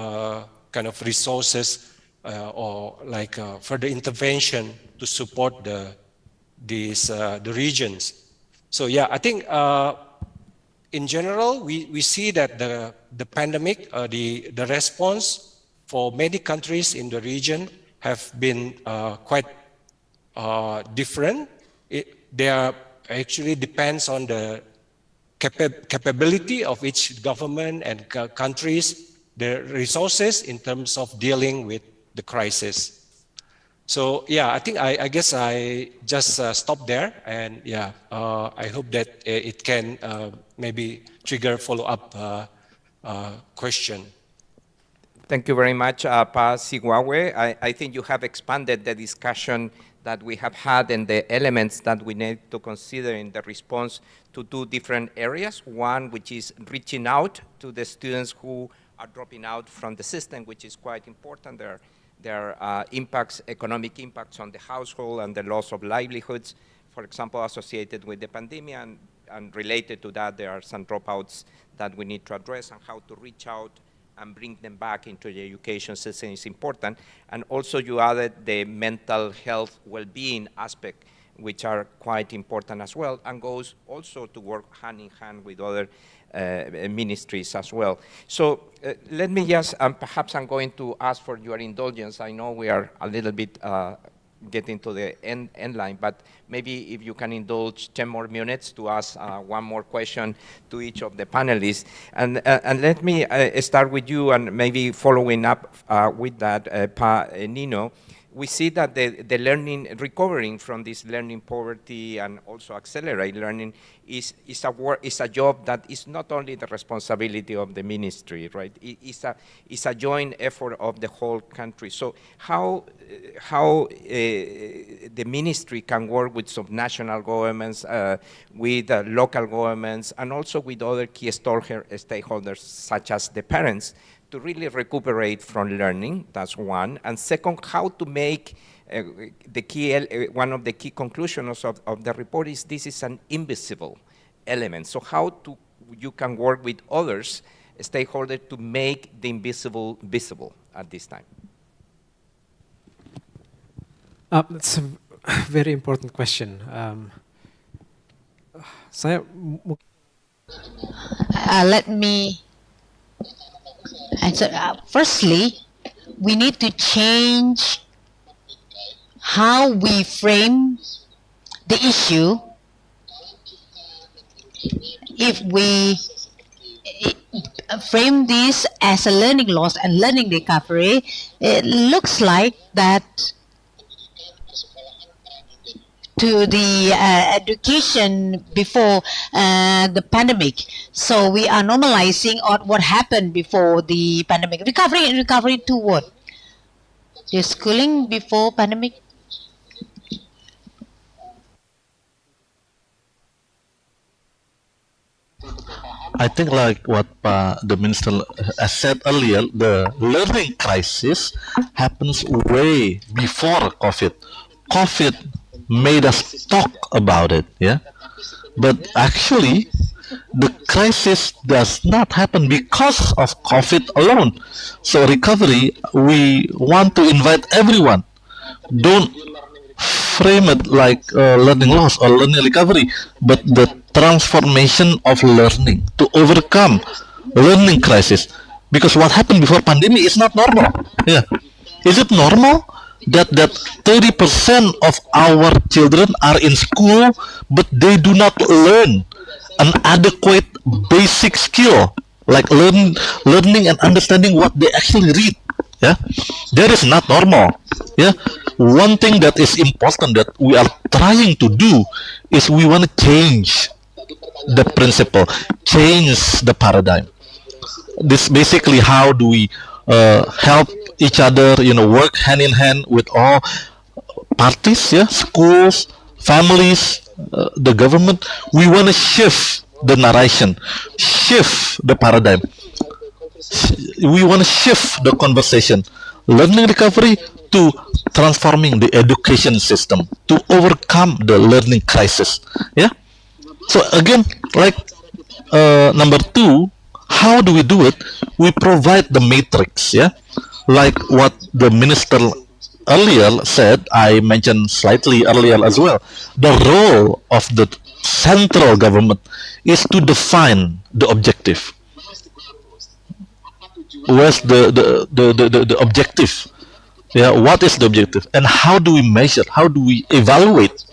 Speaker 12: kind of resources or like further intervention to support the regions. So yeah, I think in general, we see that the pandemic, the response for many countries in the region have been quite different. They actually depends on the capability of each government and countries, the resources in terms of dealing with the crisis. So yeah, I think I guess I just stop there, and yeah, I hope that it can maybe trigger follow-up question.
Speaker 10: Thank you very much, Pa Sigwawe. I think you have expanded the discussion that we have had and the elements that we need to consider in the response to two different areas. One, which is reaching out to the students who are dropping out from the system, which is quite important. There are impacts, economic impacts on the household and the loss of livelihoods, for example, associated with the pandemic, and related to that, there are some dropouts that we need to address, and how to reach out and bring them back into the education system is important. And also you added the mental health well-being aspect, which are quite important as well, and goes also to work hand in hand with other ministries as well. So let me just, perhaps I'm going to ask for your indulgence. I know we are a little bit getting to the end line, but maybe if you can indulge 10 more minutes to ask one more question to each of the panelists. And let me start with you, and maybe following up with that, Pa Nino. We see that the learning, recovering from this learning poverty and also accelerate learning is a job that is not only the responsibility of the ministry, right? It's a joint effort of the whole country. So how the ministry can work with subnational governments, with local governments, and also with other key stakeholders such as the parents, to really recuperate from learning. That's one. And second, how to make the key, one of the key conclusions of the report is this is an invisible element. So how you can work with others, stakeholders, to make the invisible visible at this time?
Speaker 11: That's a very important question.
Speaker 4: Let me answer. Firstly, we need to change how we frame the issue. If we frame this as a learning loss and learning recovery, it looks like that to the education before the pandemic. So we are normalizing on what happened before the pandemic. Recovery to what? The schooling before pandemic?
Speaker 7: I think like what the minister has said earlier, the learning crisis happens way before COVID. COVID made us talk about it, yeah? But actually, the crisis does not happen because of COVID alone. So recovery, we want to invite everyone. Don't frame it like learning loss or learning recovery, but the transformation of learning to overcome learning crisis. Because what happened before pandemic is not normal. Yeah, is it normal that 30% of our children are in school, but they do not learn an adequate basic skill like learning and understanding what they actually read? Yeah, that is not normal. Yeah, one thing that is important that we are trying to do is we want to change the principle, change the paradigm. This basically how do we help each other, work hand in hand with all parties, yeah, schools, families, the government. We want to shift the narration, shift the paradigm. We want to shift the conversation, learning recovery to transforming the education system to overcome the learning crisis. Yeah. So again, like number two, how do we do it? We provide the matrix. Yeah, like what the minister earlier said. I mentioned slightly earlier as well. The role of the central government is to define the objective. Where's the objective? Yeah, what is the objective, and how do we measure? How do we evaluate?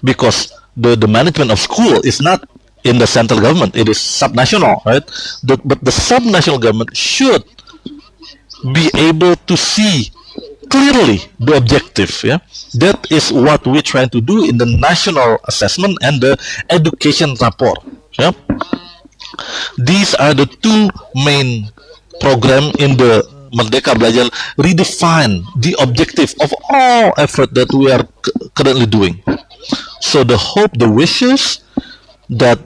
Speaker 7: Because the management of school is not in the central government; it is subnational, right? But the subnational government should be able to see clearly the objective. Yeah, that is what we're trying to do in the national assessment and the education rapport. Yeah, these are the two main program in the Merdeka Belajar redefine the objective of all effort that we are currently doing. So the hope, the wishes that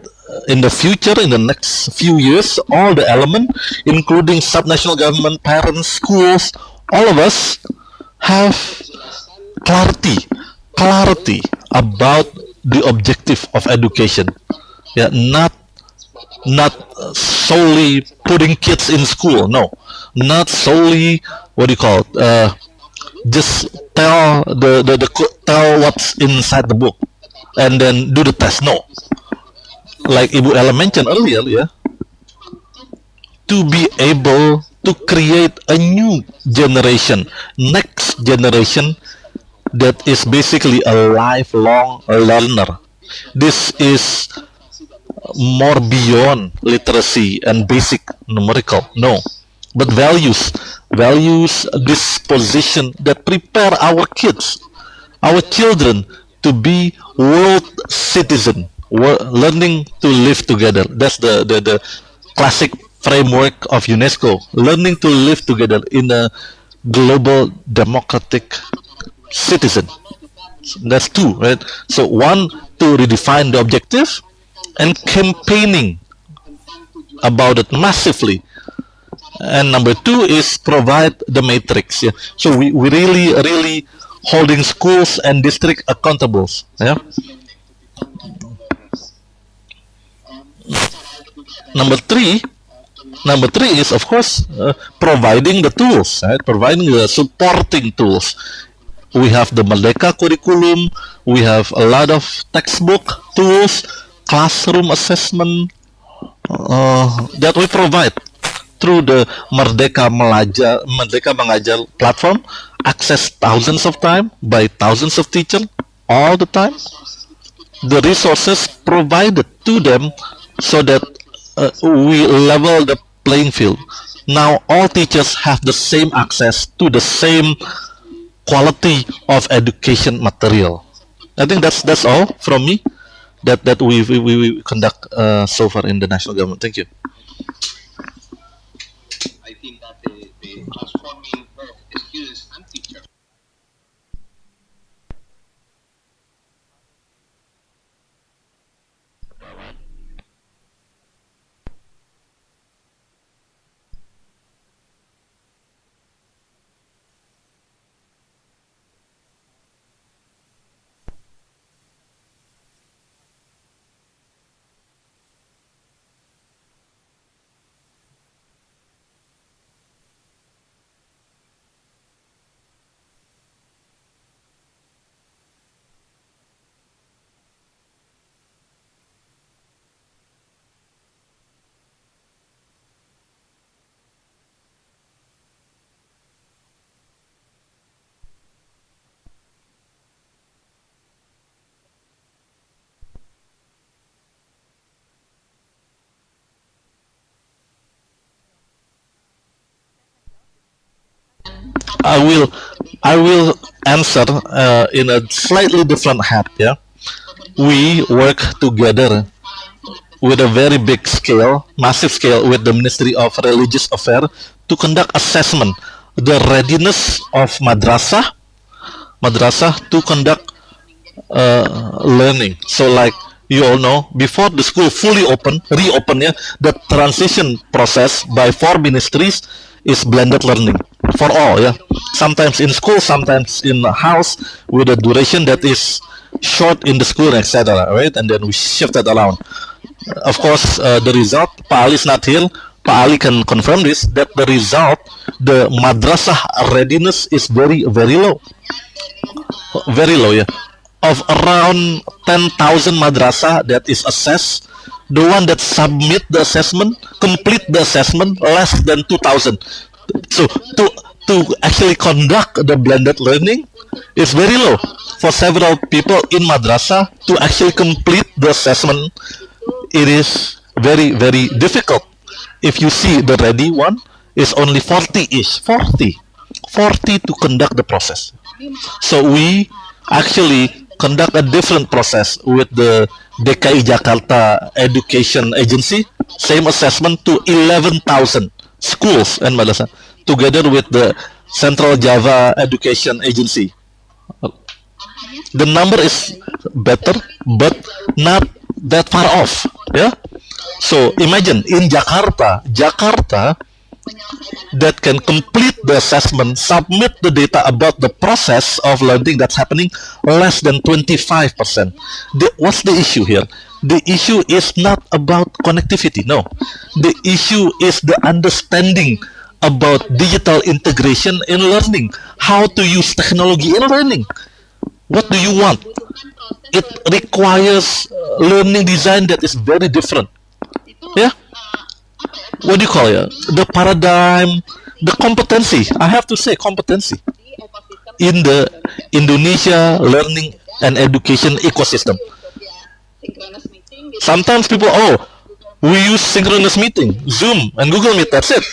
Speaker 7: in the future, in the next few years, all the element, including subnational government, parents, schools, all of us have clarity about the objective of education. Yeah, not solely putting kids in school. No, not solely what do you call it? Just tell tell what's inside the book and then do the test. No, like Ibu Ella mentioned earlier, yeah, to be able to create a new generation, next generation that is basically a lifelong learner. This is more beyond literacy and basic numerical. No, but values disposition that prepare our kids, our children to be world citizen, learning to live together. That's the classic framework of UNESCO, learning to live together in a global democratic citizen. That's two, right? So one, to redefine the objective, and campaigning about it massively. And number two is provide the matrix. Yeah. So we really holding schools and district accountables. Yeah. Number three, is of course providing the tools, right? Providing the supporting tools. We have the Merdeka curriculum. We have a lot of textbook tools, classroom assessment that we provide through the Merdeka Mengajar platform. Access thousands of time by thousands of teachers all the time. The resources provided to them so that we level the playing field. Now all teachers have the same access to the same quality of education material. I think that's all from me that we conduct so far in the national government. Thank you.
Speaker 13: I think that the transforming of students and teachers.
Speaker 7: I will answer in a slightly different hat. Yeah, we work together with a very big scale, massive scale, with the Ministry of Religious Affairs to conduct assessment, the readiness of madrasah to conduct learning. So like you all know, before the school fully reopen, yeah, the transition process by 4 ministries is blended learning for all. Yeah, sometimes in school, sometimes in the house, with a duration that is short in the school, etc. Right, and then we shift that around. Of course, the result, Pak Ali is not here. Pak Ali can confirm this, that the result, the madrasah readiness is very low. Very low, yeah. Of around 10,000 madrasah that is assessed, the one that submit the assessment, complete the assessment, less than 2,000. So to actually conduct the blended learning is very low for several people in madrasah to actually complete the assessment. It is very difficult. If you see the ready one is only 40-ish, 40 to conduct the process. So we actually conduct a different process with the DKI Jakarta Education Agency, same assessment to 11,000 schools and madrasah together with the Central Java Education Agency. The number is better, but not that far off. Yeah. So imagine in Jakarta, that can complete the assessment, submit the data about the process of learning that's happening, less than 25%. What's the issue here? The issue is not about connectivity, no. The issue is the understanding about digital integration in learning, how to use technology in learning. What do you want? It requires learning design that is very different. Yeah? What do you call it? The paradigm, the competency. I have to say competency in the Indonesia learning and education ecosystem. Sometimes people, we use synchronous meeting, Zoom and Google Meet, that's it.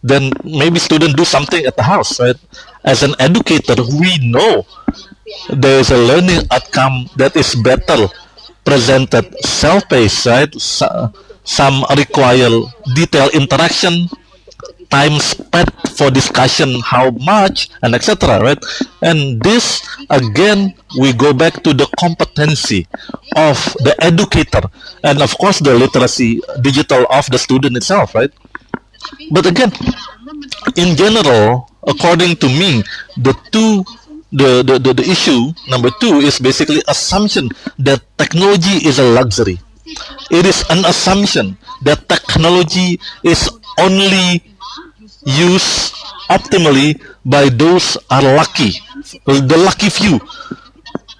Speaker 7: Then maybe students do something at the house, right? As an educator, we know there is a learning outcome that is better presented self-paced, right? Some require detailed interaction, time spent for discussion, how much, and etc. Right? And this again, we go back to the competency of the educator, and of course the literacy digital of the student itself, right? But again, in general, according to me, the issue number two is basically assumption that technology is a luxury. It is an assumption that technology is only used optimally by those are lucky, the lucky few.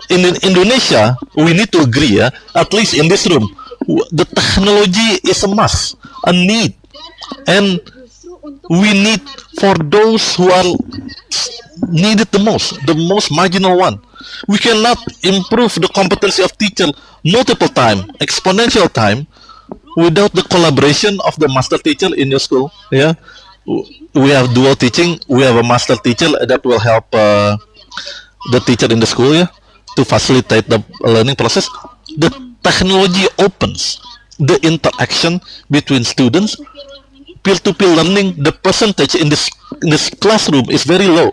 Speaker 7: In Indonesia, we need to agree, at least in this room, the technology is a must, a need, and we need for those who are needed the most marginal one. We cannot improve the competency of teacher multiple time, exponential time, without the collaboration of the master teacher in your school. Yeah, we have dual teaching. We have a master teacher that will help the teacher in the school, yeah, to facilitate the learning process. The technology opens the interaction between students. Peer-to-peer learning, the percentage in this classroom is very low.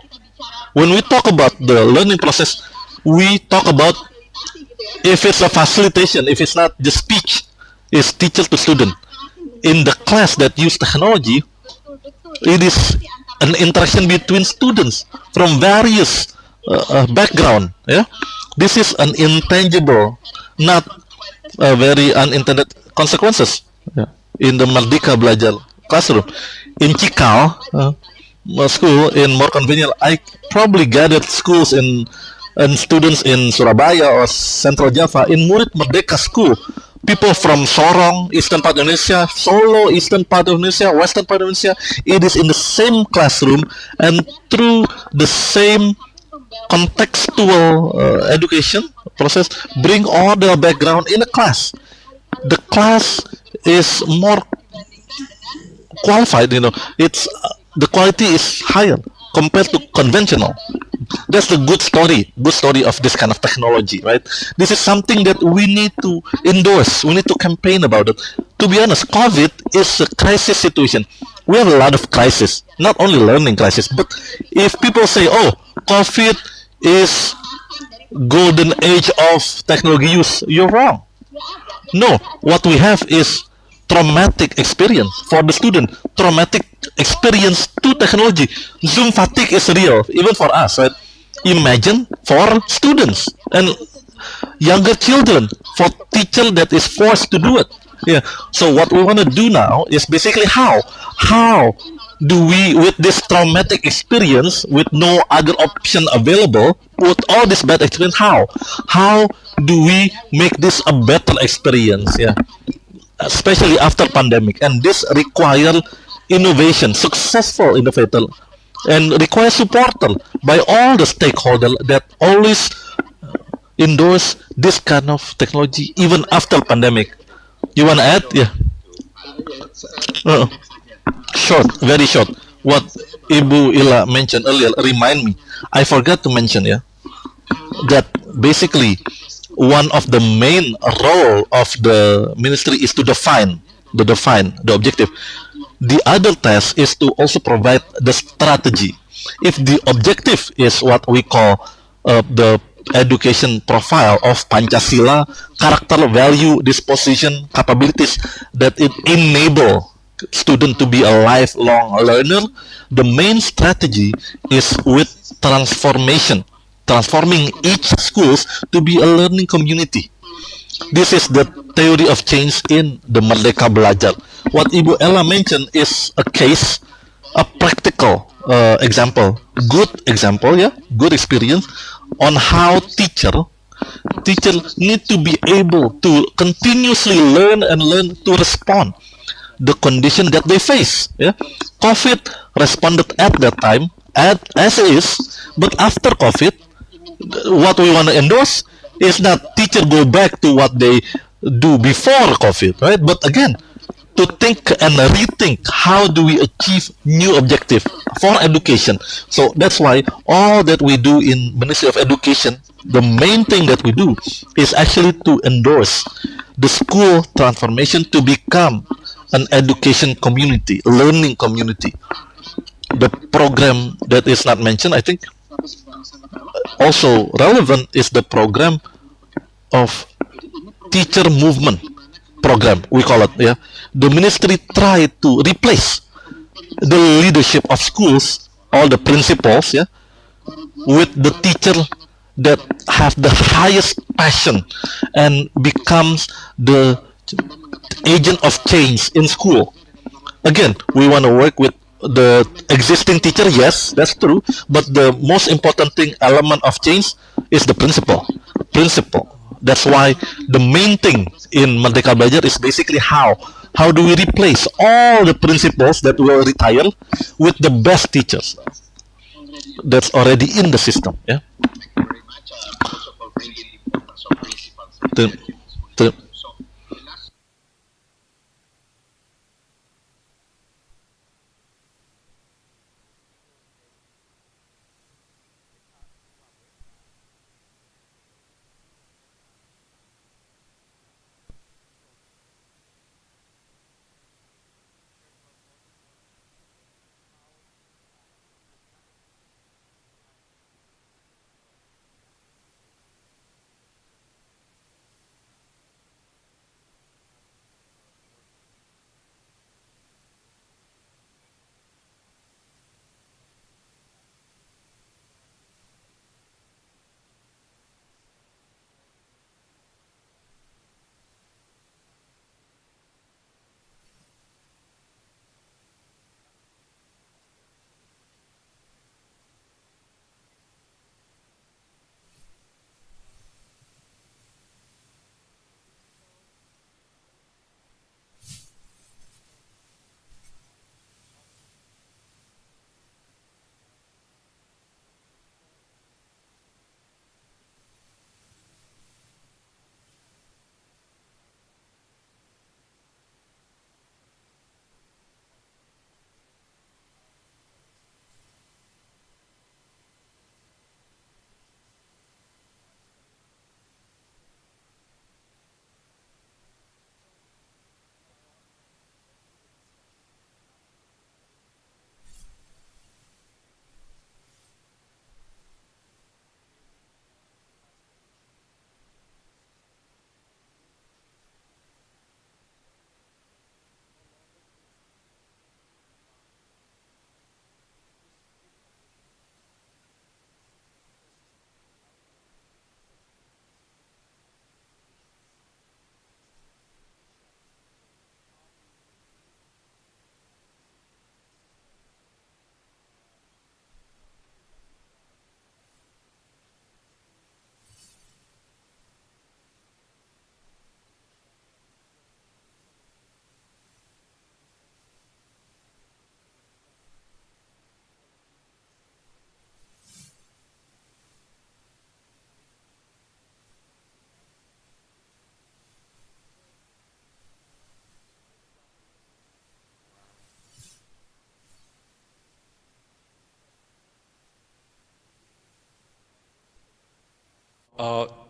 Speaker 7: When we talk about the learning process, we talk about if it's a facilitation, if it's not the speech, it's teacher to student. In the class that use technology, it is an interaction between students from various background. Yeah, this is an intangible, not very unintended consequences. Yeah. In the Merdeka Belajar classroom, in Cikal school, in more convenient, I probably gathered schools and students in Surabaya or Central Java in Murid Merdeka School. People from Sorong, eastern part of Indonesia, Solo, eastern part of Indonesia, western part of Indonesia. It is in the same classroom and through the same contextual education process, bring all their background in a class. The class is more qualified, it's the quality is higher compared to conventional. That's the good story of this kind of technology, right? This is something that we need to endorse, we need to campaign about it. To be honest, COVID is a crisis situation. We have a lot of crisis, not only learning crisis, but if people say, COVID is golden age of technology use, you're wrong. No, what we have is traumatic experience for the student, traumatic experience to technology. Zoom fatigue is real, even for us, right? Imagine for students and younger children, for teacher that is forced to do it. Yeah. So what we want to do now is basically how do we, with this traumatic experience, with no other option available, with all this bad experience, how do we make this a better experience? Yeah. Especially after pandemic, and this require innovation, successful innovator, and require support by all the stakeholders that always endorse this kind of technology even after pandemic. You want to add? Yeah. Short, very short. What Ibu Ila mentioned earlier remind me. I forgot to mention, that basically one of the main role of the ministry is to define the objective. The other task is to also provide the strategy. If the objective is what we call the education profile of Pancasila, character, value, disposition, capabilities that it enable student to be a lifelong learner, the main strategy is with transformation, transforming each schools to be a learning community. This is the theory of change in the Merdeka Belajar. What Ibu Ella mentioned is a case, a practical example, good example, yeah, good experience on how teacher need to be able to continuously learn and learn to respond the condition that they face. Yeah, COVID responded at that time as is, but after COVID, what we want to endorse is not teacher go back to what they do before COVID, right? But again, to think and rethink how do we achieve new objective for education. So that's why all that we do in Ministry of Education, the main thing that we do is actually to endorse the school transformation to become an education community, learning community. The program that is not mentioned, I think, also relevant is the program of teacher movement program, we call it. Yeah, the ministry tried to replace the leadership of schools, all the principals, yeah, with the teacher that have the highest passion and becomes the agent of change in school. Again, we want to work with the existing teacher, yes, that's true, but the most important thing, element of change, is the principle. That's why the main thing in Merdeka Belajar is basically how do we replace all the principals that will retire with the best teachers that's already in the system. Yeah.
Speaker 13: Very much, also for bringing the importance of principals and
Speaker 7: The,
Speaker 13: leadership in school.
Speaker 7: the,
Speaker 13: So the last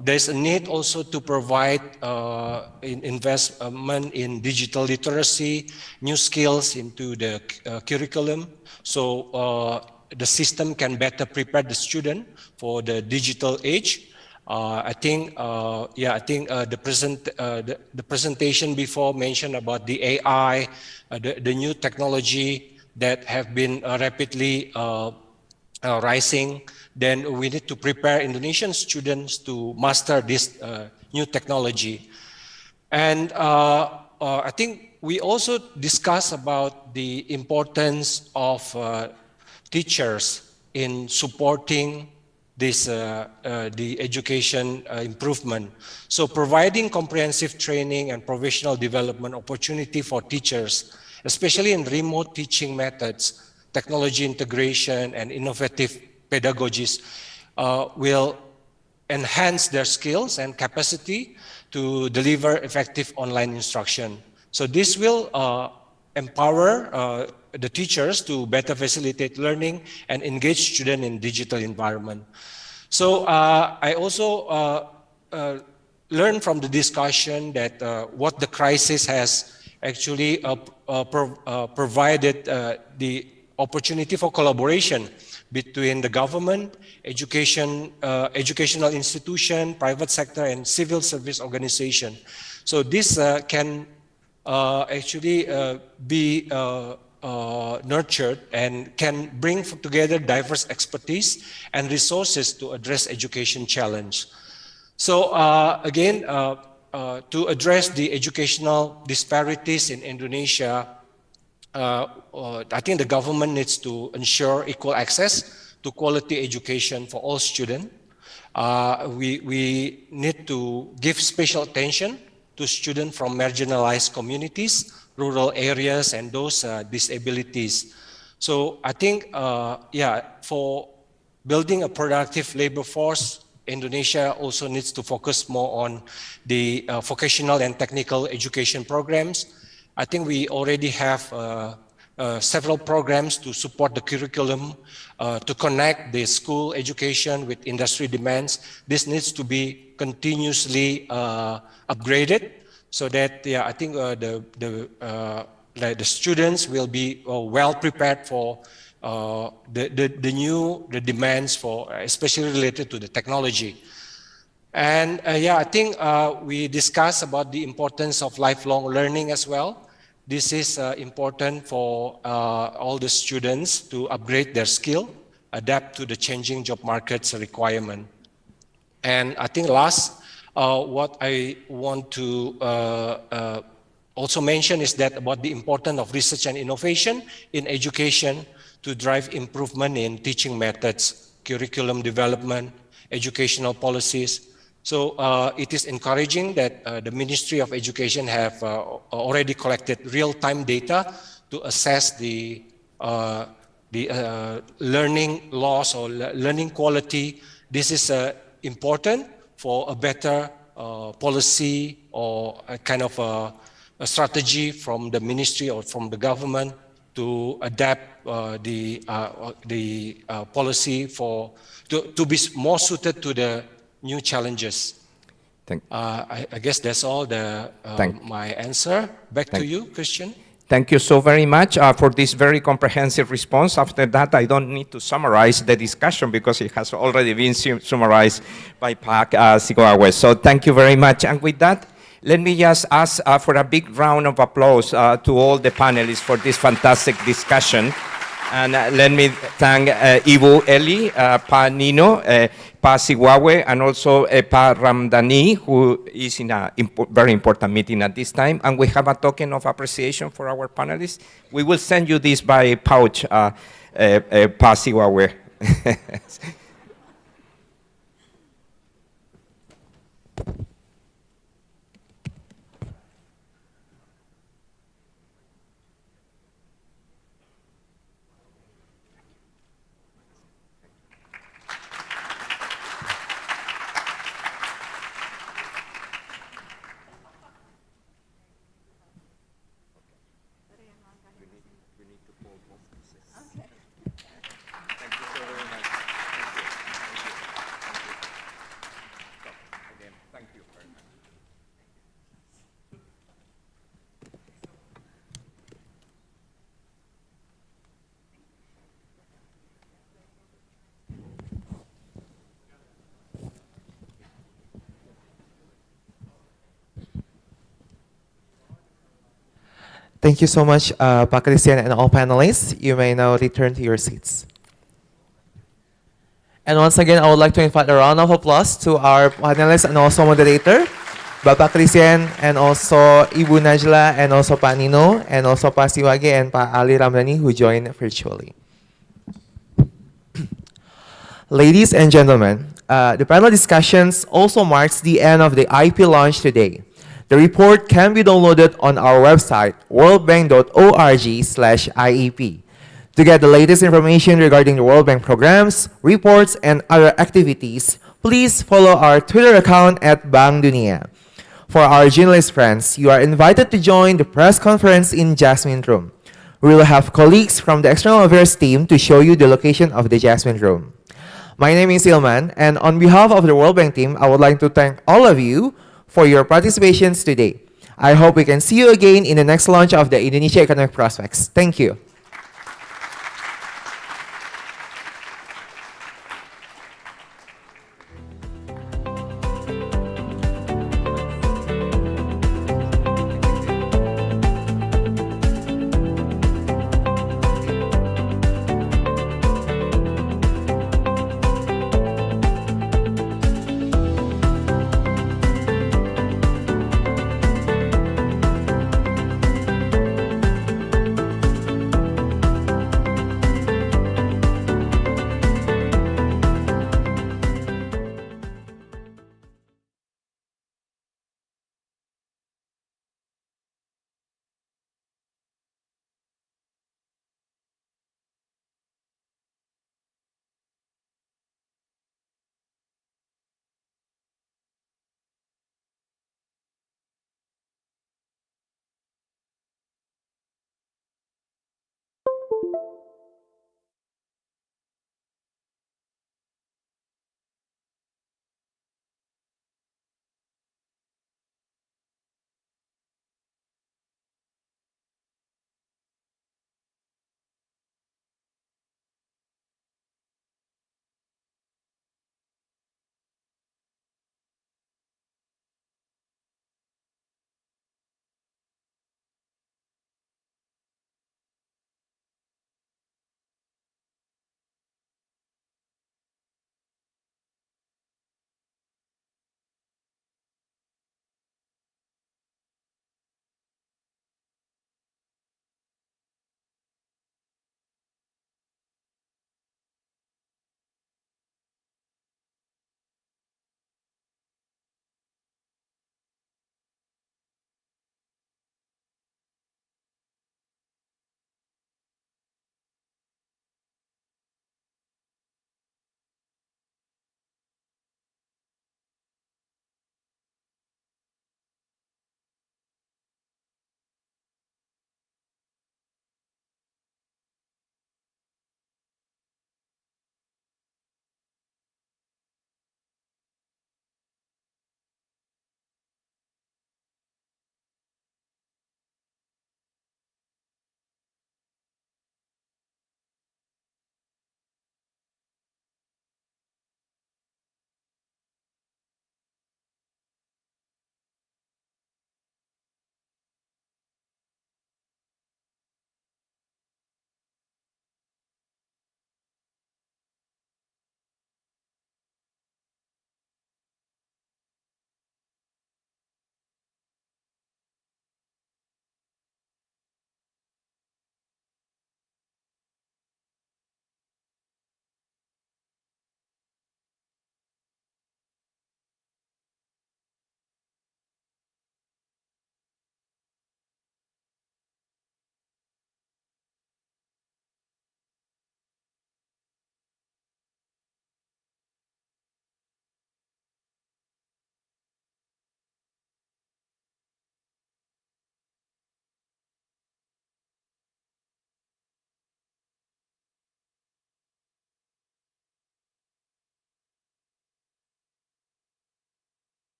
Speaker 12: there's a need also to provide investment in digital literacy, new skills into the curriculum, so the system can better prepare the student for the digital age. I think, the presentation before mentioned about the AI, the new technology that have been rapidly rising. Then we need to prepare Indonesian students to master this new technology. And I think we also discuss about the importance of teachers in supporting this the education improvement. So providing comprehensive training and professional development opportunity for teachers, especially in remote teaching methods, technology integration, and innovative pedagogies, will enhance their skills and capacity to deliver effective online instruction. So this will empower the teachers to better facilitate learning and engage students in digital environment. So I also learned from the discussion that what the crisis has actually provided the opportunity for collaboration between the government, educational institution, private sector, and civil service organization. So this can actually be nurtured and can bring together diverse expertise and resources to address education challenge. So again, to address the educational disparities in Indonesia, I think the government needs to ensure equal access to quality education for all students. We need to give special attention to students from marginalized communities, rural areas, and those disabilities. So I think, for building a productive labor force, Indonesia also needs to focus more on the vocational and technical education programs. I think we already have several programs to support the curriculum, to connect the school education with industry demands. This needs to be continuously upgraded so that, I think the students will be well prepared for the demands for, especially related to the technology. And I think we discussed about the importance of lifelong learning as well. This is important for all the students to upgrade their skill, adapt to the changing job market's requirement. And I think last, what I want to also mention is that about the importance of research and innovation in education to drive improvement in teaching methods, curriculum development, educational policies. So it is encouraging that the Ministry of Education have already collected real-time data to assess the learning loss or learning quality. This is important for a better policy or a kind of a strategy from the ministry or from the government to adapt the policy to be more suited to the new challenges. I guess that's all my answer. Back to you, Christian.
Speaker 10: Thank you so very much for this very comprehensive response. After that, I don't need to summarize the discussion because it has already been summarized by Pak Sigoawe. So thank you very much. And with that, let me just ask for a big round of applause to all the panelists for this fantastic discussion. And let me thank Ibu Eli, Pa Nino, Pa Sigoawe, and also Pa Ramdhani, who is in a very important meeting at this time. And we have a token of appreciation for our panelists. We will send you this by pouch, Pa Sigoawe.
Speaker 1: Thank you so much, Pak Christian and all panelists. You may now return to your seats. And once again, I would like to invite a round of applause to our panelists and also moderator, Bapak Christian, and also Ibu Najla, and also Pak Nino, and also Pak Siwage and Pak Ali Ramdhani who joined virtually. Ladies and gentlemen, the panel discussions also marks the end of the IP launch today. The report can be downloaded on our website, worldbank.org/IEP. To get the latest information regarding the World Bank programs, reports, and other activities, please follow our Twitter account at Bank Dunia. For our journalist friends, you are invited to join the press conference in Jasmine Room. We will have colleagues from the External Affairs team to show you the location of the Jasmine Room. My name is Ilman, and on behalf of the World Bank team, I would like to thank all of you for your participations today. I hope we can see you again in the next launch of the Indonesia Economic Prospects. Thank you.